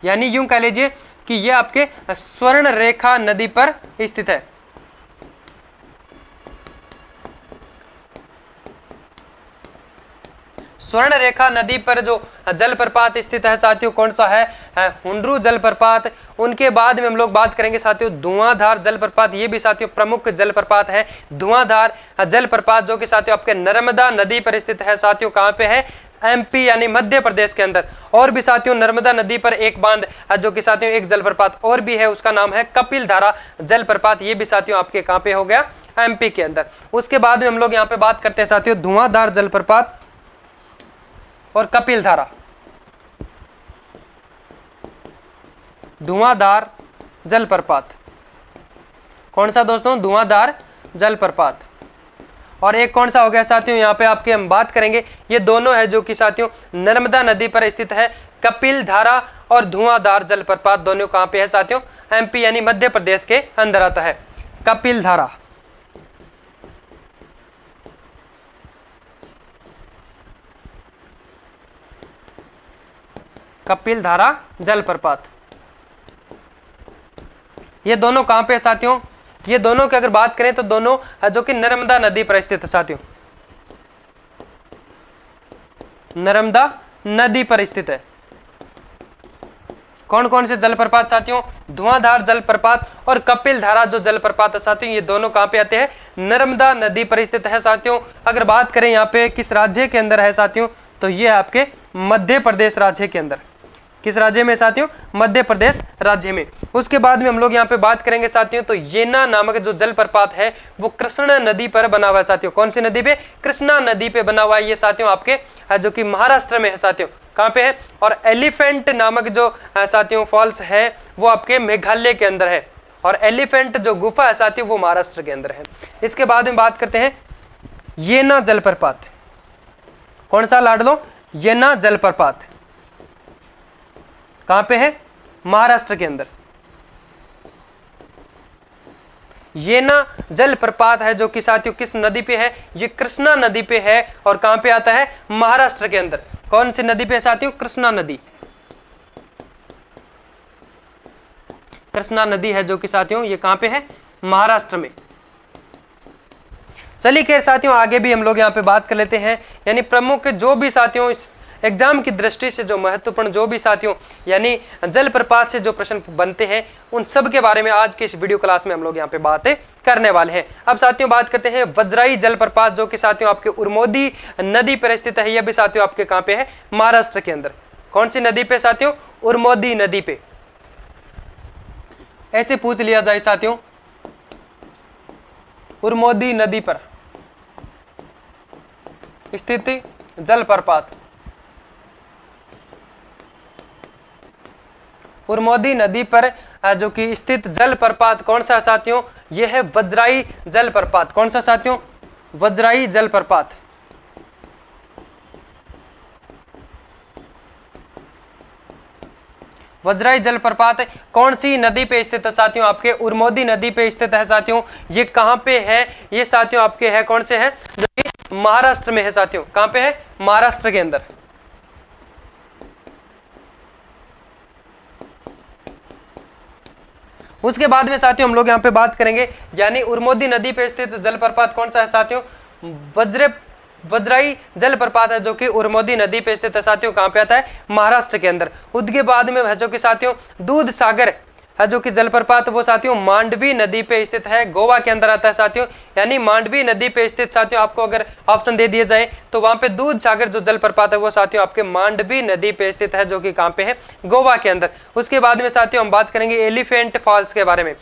यानी यूं कह लीजिए कि ये आपके स्वर्ण रेखा नदी पर स्थित है। स्वर्ण रेखा नदी पर जो जलप्रपात स्थित है साथियों, कौन सा है? हुंड्रू जलप्रपात। उनके बाद में हम लोग बात करेंगे साथियों धुआंधार जलप्रपात। ये भी साथियों प्रमुख जलप्रपात है। धुआंधार जलप्रपात जो कि साथियों आपके नर्मदा नदी पर स्थित है साथियों। कहां पे है? एमपी यानी मध्य प्रदेश के अंदर। और भी साथियों नर्मदा नदी पर एक बांध जो कि साथियों एक जलप्रपात और भी है, उसका नाम है कपिल धारा जलप्रपात। ये भी साथियों आपके कहां पे हो गया? एमपी के अंदर। उसके बाद में हम लोग यहाँ पे बात करते हैं साथियों धुआंधार जलप्रपात और कपिल धारा। धुआंधार जलप्रपात कौन सा दोस्तों? धुआंधार जलप्रपात। और एक कौन सा हो गया साथियों? यहाँ पे आपके हम बात करेंगे, ये दोनों है जो कि साथियों नर्मदा नदी पर स्थित है। कपिल धारा और धुआंधार जलप्रपात दोनों कहां पे है साथियों? एमपी यानी मध्य प्रदेश के अंदर आता है। कपिल धारा, कपिल धारा जलप्रपात, ये दोनों कहां पे है साथियों? ये दोनों की अगर बात करें तो दोनों जो कि नर्मदा नदी पर स्थित है साथियों। नर्मदा नदी पर स्थित है। कौन कौन से जलप्रपात साथियों? धुआंधार जलप्रपात और कपिल धारा जो जलप्रपात है साथियों, ये दोनों कहां पे आते हैं? नर्मदा नदी पर स्थित है साथियों। अगर बात करें यहाँ पे किस राज्य के अंदर है साथियों, तो ये आपके मध्य प्रदेश राज्य के अंदर। किस राज्य में साथियों? मध्य प्रदेश राज्य में। उसके बाद में हम लोग यहाँ पे बात करेंगे साथियों तो येना नामक जो जलप्रपात है वो कृष्णा नदी पर बना हुआ है साथियों। कौन सी नदी पे? कृष्णा नदी पे बना हुआ है ये साथियों आपके जो कि महाराष्ट्र में है साथियों। कहाँ पे है? और एलिफेंट नामक जो साथियों फॉल्स है वो आपके मेघालय के अंदर है, और एलिफेंट जो गुफा है साथियों वो महाराष्ट्र के अंदर है। इसके बाद में बात करते हैं येना जलप्रपात। कौन सा लाडलो? येना जलप्रपात। कहां पे है? महाराष्ट्र के अंदर। येना जलप्रपात है जो कि साथियों किस नदी पे है? ये कृष्णा नदी पे है। और कहां पे आता है? महाराष्ट्र के अंदर। कौन सी नदी पे है साथियों? कृष्णा नदी। कृष्णा नदी है जो कि साथियों ये कहां पे है? महाराष्ट्र में। चलिए खैर साथियों आगे भी हम लोग यहाँ पे बात कर लेते हैं, यानी प्रमुख जो भी साथियों इस एग्जाम की दृष्टि से जो महत्वपूर्ण जो भी साथियों यानी जलप्रपात से जो प्रश्न बनते हैं उन सब के बारे में आज के इस वीडियो क्लास में हम लोग यहाँ पे बातें करने वाले हैं। अब साथियों बात करते हैं वज्राई जलप्रपात जो कि साथियों आपके उर्मोदी नदी पर स्थित है। यह भी साथियों आपके कहाँ पे है? महाराष्ट्र के अंदर। कौन सी नदी पे साथियों? उर्मोदी नदी पे। ऐसे पूछ लिया जाए साथियों, उर्मोदी नदी पर स्थित जलप्रपात। उर्मोदी नदी पर जो कि स्थित जलप्रपात कौन सा साथियों? यह है वज्राई जलप्रपात। कौन सा साथियों? वज्राई जलप्रपात। वज्राई जलप्रपात कौन सी नदी पे स्थित है साथियों? आपके उर्मोदी नदी पे स्थित है साथियों। ये कहां पे है? ये साथियों आपके है कौन से है? जो कि महाराष्ट्र में है साथियों। कहां पे है? महाराष्ट्र के अंदर। उसके बाद में साथियों हम लोग यहाँ पे बात करेंगे, यानी उर्मोदी नदी पे स्थित जलप्रपात कौन सा है साथियों? वज्राई जलप्रपात है जो कि उर्मोदी नदी पे स्थित है साथियों। कहां पे आता है? महाराष्ट्र के अंदर। उसके बाद में है जो कि साथियों दूध सागर है जो कि जलप्रपात वो साथियों मांडवी नदी पे स्थित है, गोवा के अंदर आता है साथियों। यानी मांडवी नदी पे स्थित साथियों आपको अगर ऑप्शन दे दिए जाए तो वहां पे दूध सागर जो जलप्रपात है वो साथियों आपके मांडवी नदी पे स्थित है जो कि कहां पे है? गोवा के अंदर। उसके बाद में साथियों हम बात करेंगे एलिफेंट फॉल्स के बारे में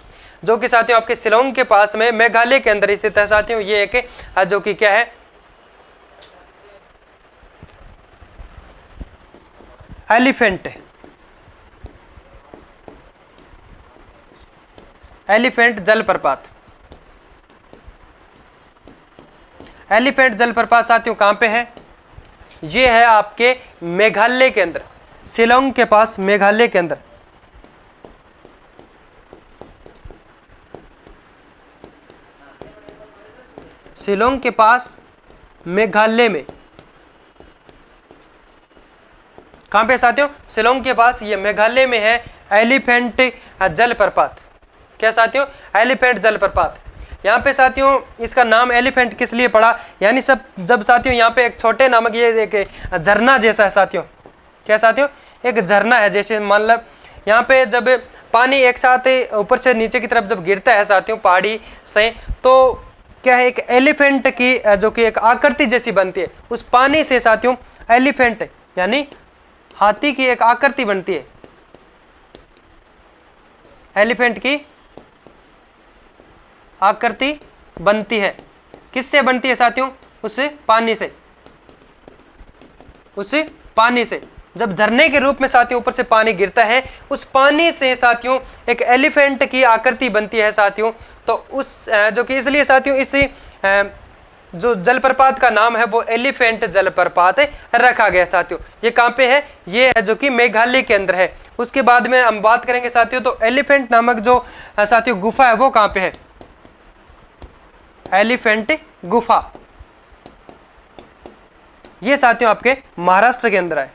जो कि साथियों आपके शिलोंग के पास में मेघालय के अंदर स्थित है साथियों। ये एक जो कि क्या है? एलिफेंट जलप्रपात। एलिफेंट जलप्रपात साथियों कहां पे है? ये है आपके मेघालय के अंदर, शिलोंग के पास, मेघालय के अंदर। शिलोंग के पास मेघालय में। कहां पे साथियों? शिलोंग के पास, ये मेघालय में है एलिफेंट जलप्रपात। क्या साथियों? एलिफेंट जलप्रपात। यहाँ पे साथियों इसका नाम एलिफेंट किस लिए पड़ा? यानी सब जब साथियों यहाँ पे एक छोटे नामक ये एक झरना जैसा है साथियों। क्या साथियों? एक झरना है जैसे मान लो यहाँ पे जब पानी एक साथ ऊपर से नीचे की तरफ जब गिरता है साथियों पहाड़ी से, तो क्या है? एक एलिफेंट की जो कि एक आकृति जैसी बनती है। उस पानी से साथियों एलिफेंट यानी हाथी की एक आकृति बनती है। एलिफेंट की आकृति बनती है। किससे बनती है साथियों? उस पानी से। उस पानी से जब झरने के रूप में साथियों ऊपर से पानी गिरता है, उस पानी से साथियों एक एलिफेंट की आकृति बनती है साथियों। तो उस जो कि इसलिए साथियों इस जो जलप्रपात का नाम है वो एलिफेंट जलप्रपात रखा गया साथियों। ये कहां पे है? ये है जो कि मेघालय के अंदर है। उसके बाद में हम बात करेंगे साथियों तो एलिफेंट नामक जो साथियों गुफा है वो कहां पे है? एलिफेंट गुफा। ये साथियों आपके महाराष्ट्र के अंदर है।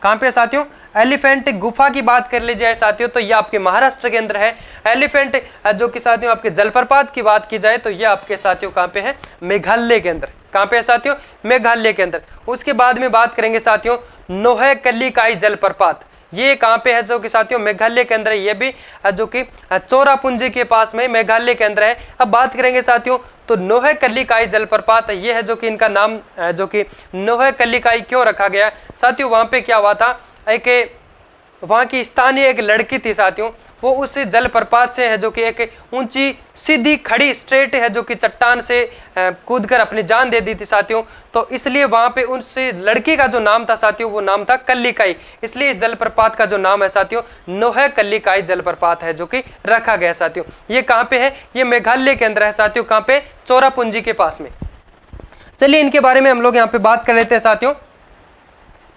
कहां पे साथियों? एलिफेंट गुफा की बात कर ली जाए साथियों तो ये आपके महाराष्ट्र के अंदर है। एलिफेंट जो कि साथियों आपके जलप्रपात की बात की जाए तो ये आपके साथियों कहां पे है? मेघालय के अंदर। कहां पे है साथियों? मेघालय के अंदर। उसके बाद में बात करेंगे साथियों नोहकल्लीकाई जलप्रपात। ये कहां पे है? जो कि साथियों मेघालय के अंदर है। ये भी जो कि चोरापुंजी के पास में मेघालय के अंदर है। अब बात करेंगे साथियों तो नोहकल्लीकाई जलप्रपात ये है जो कि इनका नाम जो कि नोहकल्लीकाई क्यों रखा गया साथियों? वहां पे क्या हुआ था? एक वहाँ की स्थानीय एक लड़की थी साथियों, वो उस जलप्रपात से है जो कि एक ऊंची सीधी खड़ी स्ट्रेट है जो कि चट्टान से कूदकर अपनी जान दे दी थी साथियों। तो इसलिए वहाँ पे उस लड़की का जो नाम था साथियों, वो नाम था कल्लिकाई। इसलिए इस जलप्रपात का जो नाम है साथियों, नोहे कल्लिकाई जलप्रपात है जो कि रखा गया साथियों। ये कहाँ पे है? ये मेघालय के अंदर है साथियों। कहाँ पे? चोरापुंजी के पास में। चलिए इनके बारे में हम लोग यहाँ पे बात कर लेते हैं साथियों।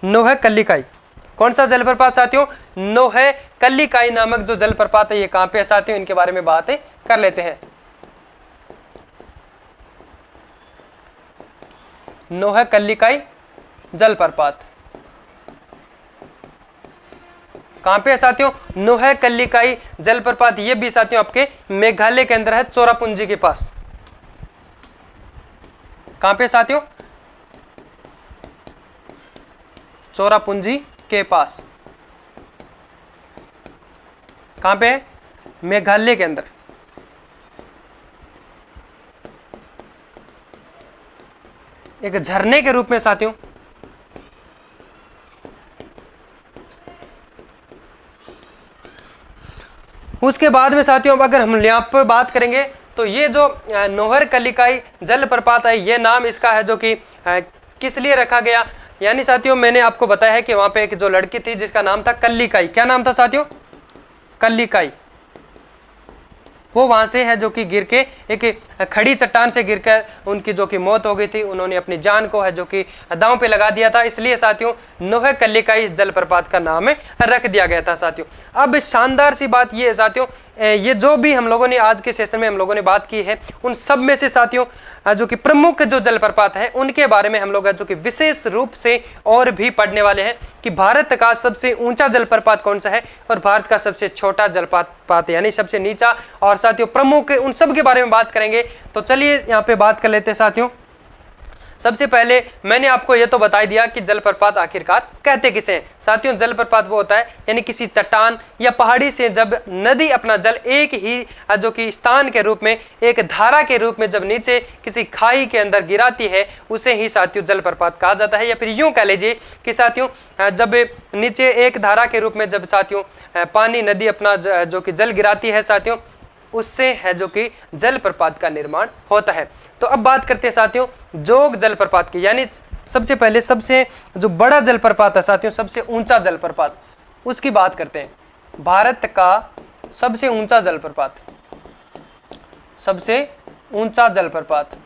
नोहे कल्लिकाई कौन सा जलप्रपात साथियों? नोहे कल्लिकाई नामक जो जलप्रपात है ये कहां पे है साथियों, इनके बारे में बातें कर लेते हैं। नोहे कल्लिकाई जलप्रपात कहां पे है साथियों? नोहे कल्लिकाई जलप्रपात ये भी साथियों आपके मेघालय के अंदर है, चोरापुंजी के पास। कहां पे साथियों? चोरापुंजी के पास। कहां पे है? मेघालय के अंदर। एक झरने के रूप में साथियों उसके बाद में साथियों अब अगर हम यहाँ पर बात करेंगे तो ये जो नोहर कल्लिकाई जलप्रपात है, ये नाम इसका है जो कि किस लिए रखा गया, यानी साथियों मैंने आपको बताया है कि वहां पे एक जो लड़की थी जिसका नाम था कल्लिकाई। क्या नाम था साथियों? कल्लिकाई। वो वहां से है जो कि गिर के एक खड़ी चट्टान से गिरकर उनकी जो कि मौत हो गई थी। उन्होंने अपनी जान को है जो कि दांव पे लगा दिया था, इसलिए साथियों नोहे कल्लिकाई इस जलप्रपात का नाम है रख दिया गया था साथियों। अब शानदार सी बात ये है साथियों, ये जो भी हम लोगों ने आज के सेशन में हम लोगों ने बात की है, उन सब में से साथियों जो कि प्रमुख जो जलप्रपात है उनके बारे में हम लोग जो कि विशेष रूप से और भी पढ़ने वाले हैं कि भारत का सबसे ऊंचा जलप्रपात कौन सा है और भारत का सबसे छोटा जलप्रपात यानी सबसे नीचा, और साथियों प्रमुख उन सब के बारे में बात करेंगे। तो चलिए यहाँ पे बात कर लेते हैं साथियों। सबसे पहले मैंने आपको यह तो बता दिया कि जलप्रपात आखिरकार कहते किसे हैं साथियों। जलप्रपात वो होता है यानी किसी चट्टान या पहाड़ी से जब नदी अपना जल एक ही जो कि स्थान के रूप में एक धारा के रूप में जब नीचे किसी खाई के अंदर गिराती है, उसे ही साथियों जलप्रपात कहा जाता है। या फिर यूं कह लीजिए कि साथियों जब नीचे एक धारा के रूप में जब साथियों पानी नदी अपना जो कि जल गिराती है साथियों, उससे है जो कि जलप्रपात का निर्माण होता है। तो अब बात करते हैं साथियों जोग जलप्रपात की, यानी सबसे पहले सबसे जो बड़ा जलप्रपात है साथियों, सबसे ऊंचा जलप्रपात, उसकी बात करते हैं। भारत का सबसे ऊंचा जलप्रपात, सबसे ऊंचा जलप्रपात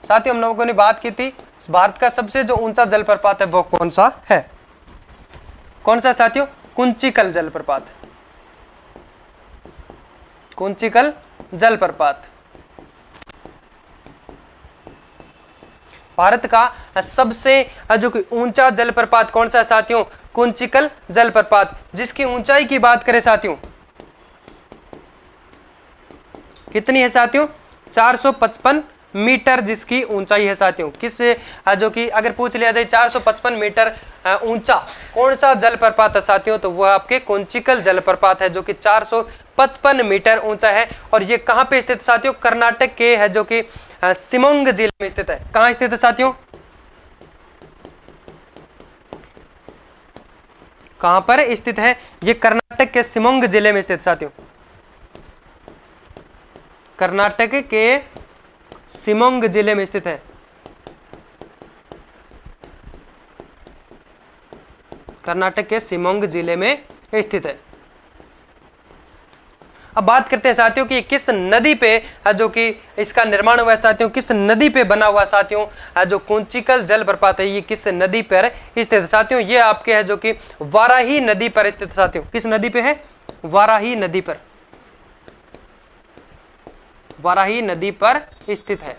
साथियों हम लोगों ने बात की थी, भारत का सबसे जो ऊंचा जलप्रपात है वो कौन सा है? कौन सा साथियों? कुंचिकल जलप्रपात। कुंचिकल जलप्रपात भारत का सबसे जो कि ऊंचा जलप्रपात कौन सा है साथियों? कुंचिकल जलप्रपात, जिसकी ऊंचाई की बात करें साथियों कितनी है साथियों? 455 मीटर जिसकी ऊंचाई है साथियों। किस जो कि अगर पूछ लिया जाए 455 मीटर ऊंचा कौन सा जलप्रपात है साथियों, तो वह आपके कुंचिकल जलप्रपात है जो कि 455 मीटर ऊंचा है। और ये कहां पे स्थित साथियों? कर्नाटक के है जो कि शिमोगा जिले में स्थित है। कहां स्थित है साथियों? कहां पर स्थित है? ये कर्नाटक के शिमोगा जिले में स्थित साथियों, कर्नाटक के शिमोगा जिले में स्थित है। कर्नाटक के शिमोगा जिले में स्थित है। अब बात करते हैं साथियों कि किस नदी पे जो कि इसका निर्माण हुआ है साथियों, किस नदी पे बना हुआ साथियों जो कुंचिकल जलप्रपात है, ये किस नदी पर स्थित है साथियों? ये आपके है जो कि वाराही नदी पर स्थित साथियों। किस नदी पे है? वाराही नदी पर, वाराही नदी पर स्थित है।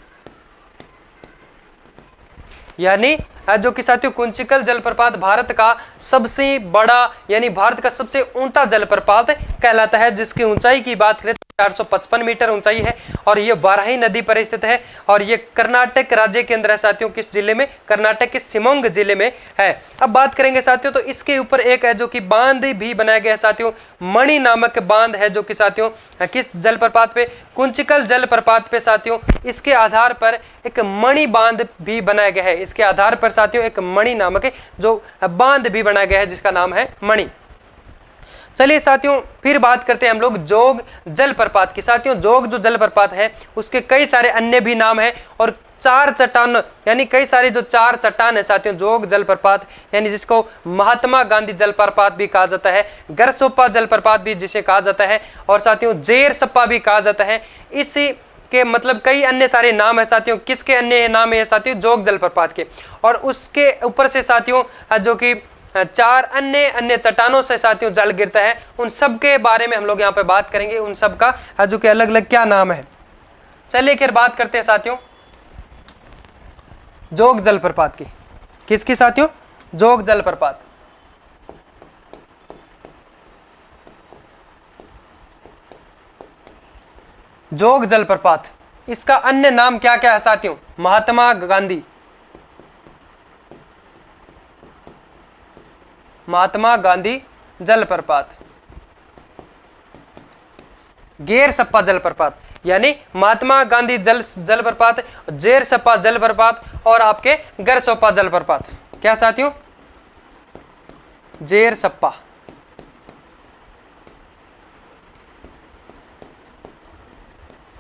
यानी जो कि साथियों कुंचिकल जलप्रपात भारत का सबसे बड़ा यानी भारत का सबसे ऊंचा जलप्रपात कहलाता है, जिसकी ऊंचाई की बात करें 455 मीटर ऊंचाई है और ये वाराही नदी पर स्थित है और ये कर्नाटक राज्य के अंदर है साथियों। किस जिले में? कर्नाटक के शिमोंग जिले में है। अब बात करेंगे साथियों तो इसके ऊपर एक है जो कि बांध भी बनाया गया है साथियों, मणि नामक बांध है जो कि साथियों किस जलप्रपात पे? कुंचिकल जलप्रपात पे साथियों। इसके आधार पर एक मणि बांध भी बनाया गया है, इसके आधार पर साथियों एक मणि नामक जो बांध भी बनाया गया है जिसका नाम है मणि। चलिए साथियों फिर बात करते हैं हम लोग जोग जलप्रपात की। साथियों जोग जो जलप्रपात है उसके कई सारे अन्य भी नाम है और चार चट्टान यानी कई सारे जो चार चट्टान है साथियों जोग जलप्रपात, यानी जिसको महात्मा गांधी जलप्रपात भी कहा जाता है, गरसोप्पा जलप्रपात भी जिसे कहा जाता है और साथियों जेर सप्पा भी कहा जाता है। इसी के मतलब कई अन्य सारे नाम है साथियों। किसके अन्य नाम है साथियों? जोग जलप्रपात के। और उसके ऊपर से साथियों जो कि चार अन्य चट्टानों से साथियों जल गिरता है, उन सब के बारे में हम लोग यहाँ पे बात करेंगे, उन सब का जो कि अलग अलग क्या नाम है। चलिए फिर बात करते हैं साथियों जोग जलप्रपात की। किसकी साथियों? जोग जलप्रपात। जोग जलप्रपात इसका अन्य नाम क्या क्या है साथियों? महात्मा गांधी, महात्मा गांधी जलप्रपात, गेर सप्पा जलप्रपात यानी महात्मा गांधी जलप्रपात, जेर सप्पा जलप्रपात और आपके गरसोप्पा जलप्रपात। क्या साथियों? जेर सप्पा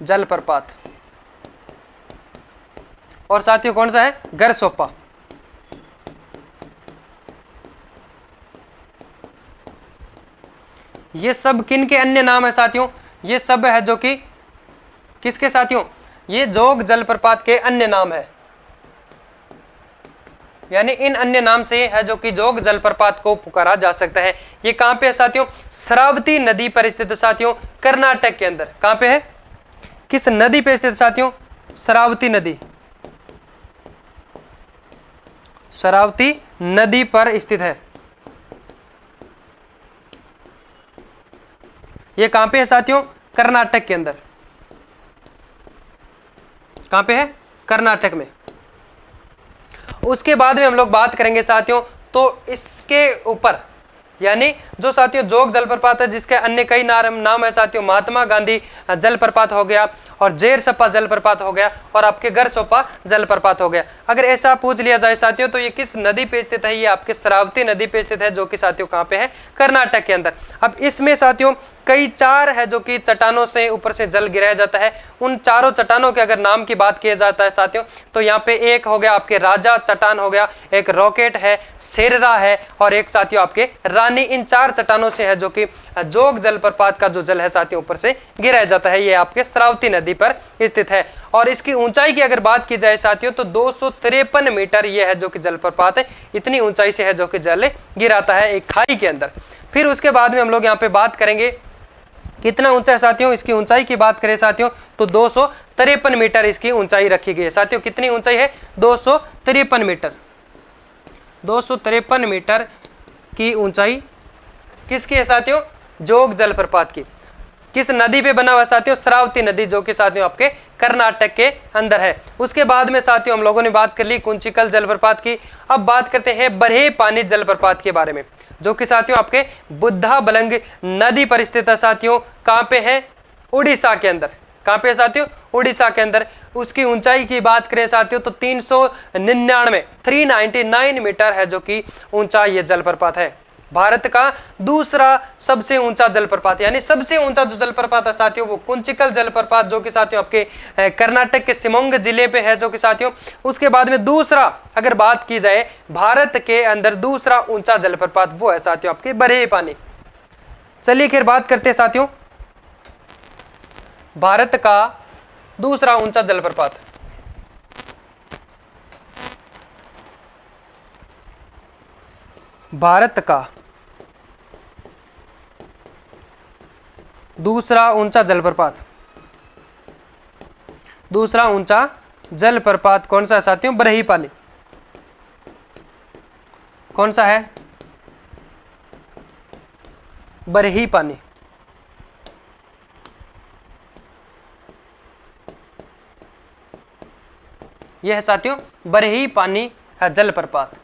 जलप्रपात और साथियों कौन सा है? गरसोप्पा। ये सब किन के अन्य नाम है साथियों? ये सब है जो कि किसके साथियों? ये जोग जलप्रपात के अन्य नाम है, यानी इन अन्य नाम से है जो कि जोग जलप्रपात को पुकारा जा सकता है। ये कहां पे है साथियों? शरावती नदी पर स्थित साथियों, कर्नाटक के अंदर। कहां पे है? किस नदी पे स्थित साथियों? शरावती नदी, शरावती नदी पर स्थित है। ये कहां पे है साथियों? कर्नाटक के अंदर। कहां पे है? कर्नाटक में। उसके बाद में हम लोग बात करेंगे साथियों तो इसके ऊपर यानी जो साथियों जोग जलप्रपात है जिसके अन्य कई नाम है साथियों, महात्मा गांधी जलप्रपात हो गया और जेर सप्पा जलप्रपात हो गया और आपके गरसोप्पा जलप्रपात हो गया। अगर ऐसा पूछ लिया जाए साथियों तो ये किस नदी पे स्थित है? ये आपके शरावती नदी पे स्थित है जो कि साथियों कहाँ पे है? कर्नाटक के अंदर। अब इसमें साथियों कई चार है जो कि चट्टानों से ऊपर से जल गिराया जाता है। उन चारों चट्टानों के अगर नाम की बात किया जाता है साथियों तो यहाँ पे एक हो गया आपके राजा चट्टान हो गया, एक रॉकेट है, शेररा है और एक साथियों आपके रानी। इन चार चट्टानों से है जो कि जोग जलप्रपात का जो जल है साथियों ऊपर से गिराया जाता है। ये आपके शरावती नदी पर स्थित है और इसकी ऊंचाई की अगर बात की जाए साथियों तो 253 मीटर ये है जो कि जलप्रपात है। इतनी ऊंचाई से है जो कि जल गिराता है एक खाई के अंदर। फिर उसके बाद में हम लोग यहाँ पे बात करेंगे कितना ऊंचा है साथियों। इसकी ऊंचाई की बात करें साथियों तो 253 मीटर इसकी ऊंचाई रखी गई है साथियों। कितनी ऊंचाई है? 253 मीटर। 253 मीटर की ऊंचाई किसकी है साथियों? जोग जलप्रपात की। किस नदी पे बना हुआ साथियों? शरावती नदी जो कि साथियों आपके कर्नाटक के अंदर है। उसके बाद में साथियों हम लोगों ने बात कर ली कुंचिकल जलप्रपात की। अब बात करते हैं बरहे पानी जलप्रपात के बारे में जो कि साथियों आपके बुद्धा बलंग नदी पर स्थित है साथियों। कहां पे है? उड़ीसा के अंदर। कहां पे है साथियों? उड़ीसा के अंदर। उसकी ऊंचाई की बात करें साथियों तो 399 मीटर है जो कि ऊंचा ये जलप्रपात है। भारत का दूसरा सबसे ऊंचा जलप्रपात यानी सबसे ऊंचा जो जलप्रपात है साथियों वो कुंचिकल जलप्रपात जो कि साथियों आपके कर्नाटक के शिमोंग जिले पे है जो कि साथियों। उसके बाद में दूसरा अगर बात की जाए भारत के अंदर दूसरा ऊंचा जलप्रपात वो है साथियों आपके बरहे पानी। चलिए फिर बात करते हैं साथियों भारत का दूसरा ऊंचा जलप्रपात। भारत का दूसरा ऊंचा जलप्रपात, दूसरा ऊंचा जलप्रपात कौन सा है साथियों? बरही पानी। कौन सा है? बरही पानी। यह है साथियों बरही पानी जलप्रपात।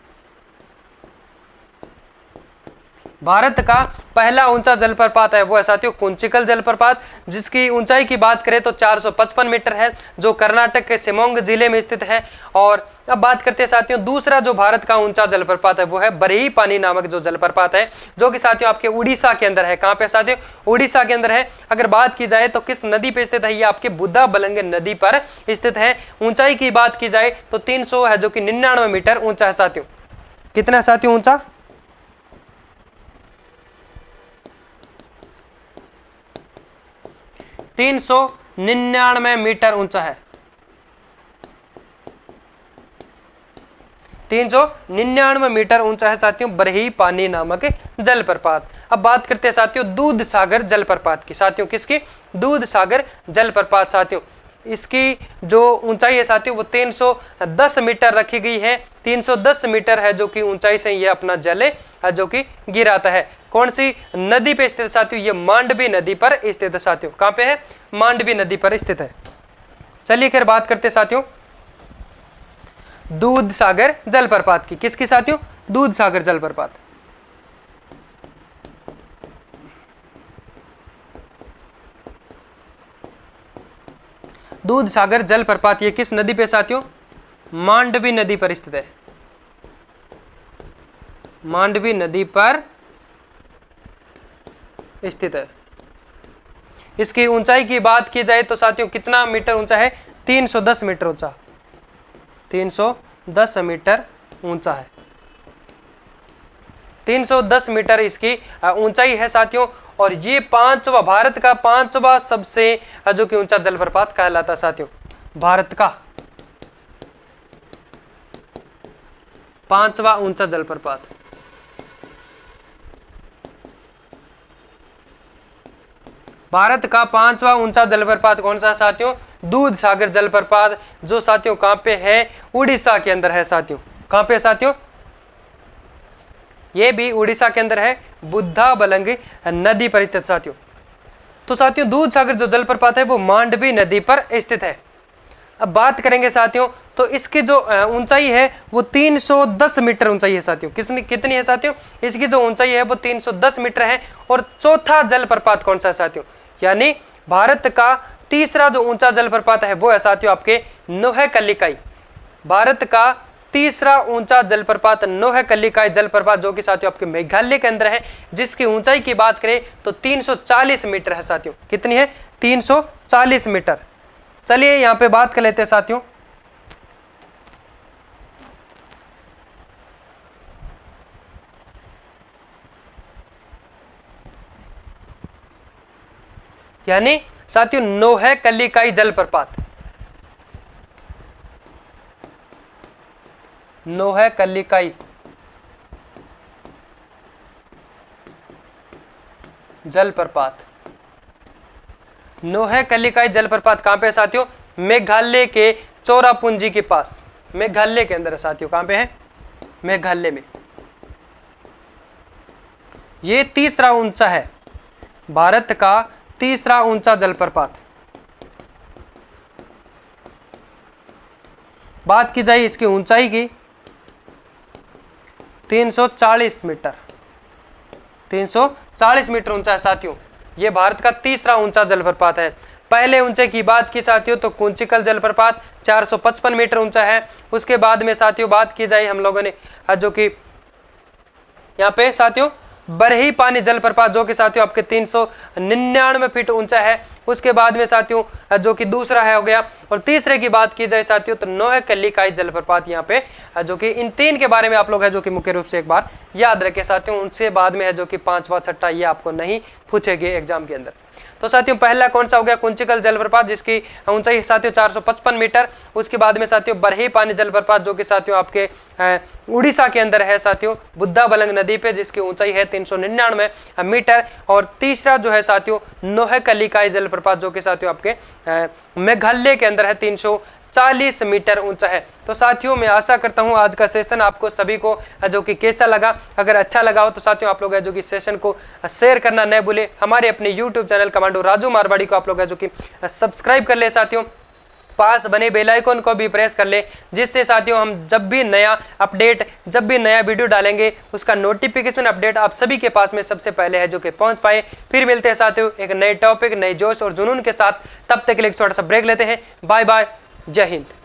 भारत का पहला ऊंचा जलप्रपात है वो है साथियों कुंचिकल जलप्रपात, जिसकी ऊंचाई की बात करें तो 455 मीटर है, जो कर्नाटक के शिमोगा जिले में स्थित है। और अब बात करते हैं साथियों दूसरा जो भारत का ऊंचा जलप्रपात है वो है बरही पानी नामक जो जलप्रपात है, जो कि साथियों आपके उड़ीसा के अंदर है। कहां पे साथियों? उड़ीसा के अंदर है। अगर बात की जाए तो किस नदी पे स्थित है? ये आपके बुद्धा बलंग नदी पर स्थित है। ऊंचाई की बात की जाए तो 300 है, जो कि 99 मीटर ऊंचा है साथियों। कितना है साथियों ऊंचा? 399 मीटर ऊंचा है। 399 मीटर ऊंचा है साथियों बरही पानी नामक जलप्रपात। अब बात करते हैं साथियों दूध सागर जलप्रपात की। साथियों किसकी? दूध सागर जलप्रपात। साथियों इसकी जो ऊंचाई है साथियों वो 310 मीटर रखी गई है। 310 मीटर है जो कि ऊंचाई से ये अपना जल है जो कि गिराता है। कौन सी नदी पे स्थित साथियों? ये मांडवी नदी पर स्थित है साथियों। कहां पे है? मांडवी नदी पर स्थित है। चलिए फिर बात करते हैं साथियों दूध सागर जलप्रपात की। किसकी साथियों? दूध सागर जलप्रपात। दूध सागर जलप्रपात ये किस नदी पे साथियों? मांडवी नदी पर स्थित है। मांडवी नदी पर स्थित है। इसकी ऊंचाई की बात की जाए तो साथियों कितना मीटर ऊंचा है? 310 मीटर ऊंचा। 310 मीटर ऊंचा है। 310 मीटर इसकी ऊंचाई है साथियों। और ये पांचवा भारत का पांचवा सबसे जो कि ऊंचा जलप्रपात कहलाता है साथियों। भारत का पांचवा ऊंचा जलप्रपात। भारत का पांचवा ऊंचा जलप्रपात कौन सा साथियों? दूध सागर जलप्रपात, जो साथियों कहां पे है? उड़ीसा के अंदर है साथियों। कहां पे है साथियों? ये भी उड़ीसा के अंदर है, बुद्धा बलंग नदी पर स्थित साथियों। तो साथियों दूध सागर जो जलप्रपात है वो मांडवी नदी पर स्थित है। अब बात करेंगे साथियों तो इसकी जो ऊंचाई है वो 310 मीटर ऊंचाई है साथियों। कितनी है साथियों? इसकी जो ऊंचाई है वो 310 मीटर है। और चौथा जलप्रपात कौन सा है साथियों? यानी भारत का तीसरा जो ऊंचा जलप्रपात है वो है साथियों आपके नोहकल्लिकाई। भारत का तीसरा ऊंचा जलप्रपात नोहकल्लिकाई जलप्रपात, जो कि साथियों आपके मेघालय के अंदर है, जिसकी ऊंचाई की बात करें तो 340 मीटर है साथियों। कितनी है? 340 मीटर। चलिए यहां पे बात कर लेते हैं साथियों यानी साथियों नोहकल्लिकाई जलप्रपात। नोहकल्लिकाई जलप्रपात। नोहकल्लिकाई जलप्रपात कहां पे है साथियों? मेघालय के चोरापुंजी के पास, मेघालय के अंदर है साथियों। कहां पे है? मेघालय में। ये तीसरा ऊंचा है, भारत का तीसरा ऊंचा जलप्रपात। बात की जाए इसकी ऊंचाई की 340 मीटर। 340 मीटर ऊंचा है साथियों। यह भारत का तीसरा ऊंचा जलप्रपात है। पहले ऊंचे की बात की साथियों तो कुंचिकल जलप्रपात 455 मीटर ऊंचा है। उसके बाद में साथियों बात की जाए हम लोगों ने जो कि यहाँ पे साथियों बरही पानी जलप्रपात, जो कि साथियों आपके 399 फीट ऊंचा है। उसके बाद में साथियों जो कि दूसरा है हो गया। और तीसरे की बात की जाए साथियों तो नोहकल्लिकाई जलप्रपात यहाँ पे जो कि इन तीन के बारे में आप लोग है जो कि मुख्य रूप से एक बार याद रखें साथियों। उनसे बाद में है जो कि पांचवा छठा ये आपको नहीं पूछेंगे एग्जाम के अंदर। तो साथियों पहला कौन सा हो गया? कुंचिकल जलप्रपात, जिसकी ऊंचाई साथियों 455 मीटर। उसके बाद में साथियों बरही पानी जलप्रपात, जो कि साथियों आपके उड़ीसा के अंदर है साथियों, बुद्धा बलंग नदी पे, जिसकी ऊंचाई है 399 मीटर। और तीसरा जो है साथियों नोहकल्लिकाई जलप्रपात, जो कि साथियों आपके मेघालय के अंदर है, 340 मीटर ऊंचा है। तो साथियों मैं आशा करता हूं आज का सेशन आपको सभी को जो कि कैसा लगा। अगर अच्छा लगा हो तो साथियों आप लोग है जो कि सेशन को शेयर करना न भूले। हमारे अपने YouTube channel commando Raju Marwari को आप लोग है जो कि सब्सक्राइब कर ले साथियों। पास बने बेल आइकन को भी प्रेस कर ले, जिससे साथियों हम जब भी नया अपडेट, जब भी नया वीडियो डालेंगे उसका नोटिफिकेशन अपडेट आप सभी के पास में सबसे पहले है जो कि पहुंच पाए। फिर मिलते हैं साथियों एक नए टॉपिक, नए जोश और जुनून के साथ। तब तक के लिए एक छोटा सा ब्रेक लेते हैं। बाय बाय, जय हिंद।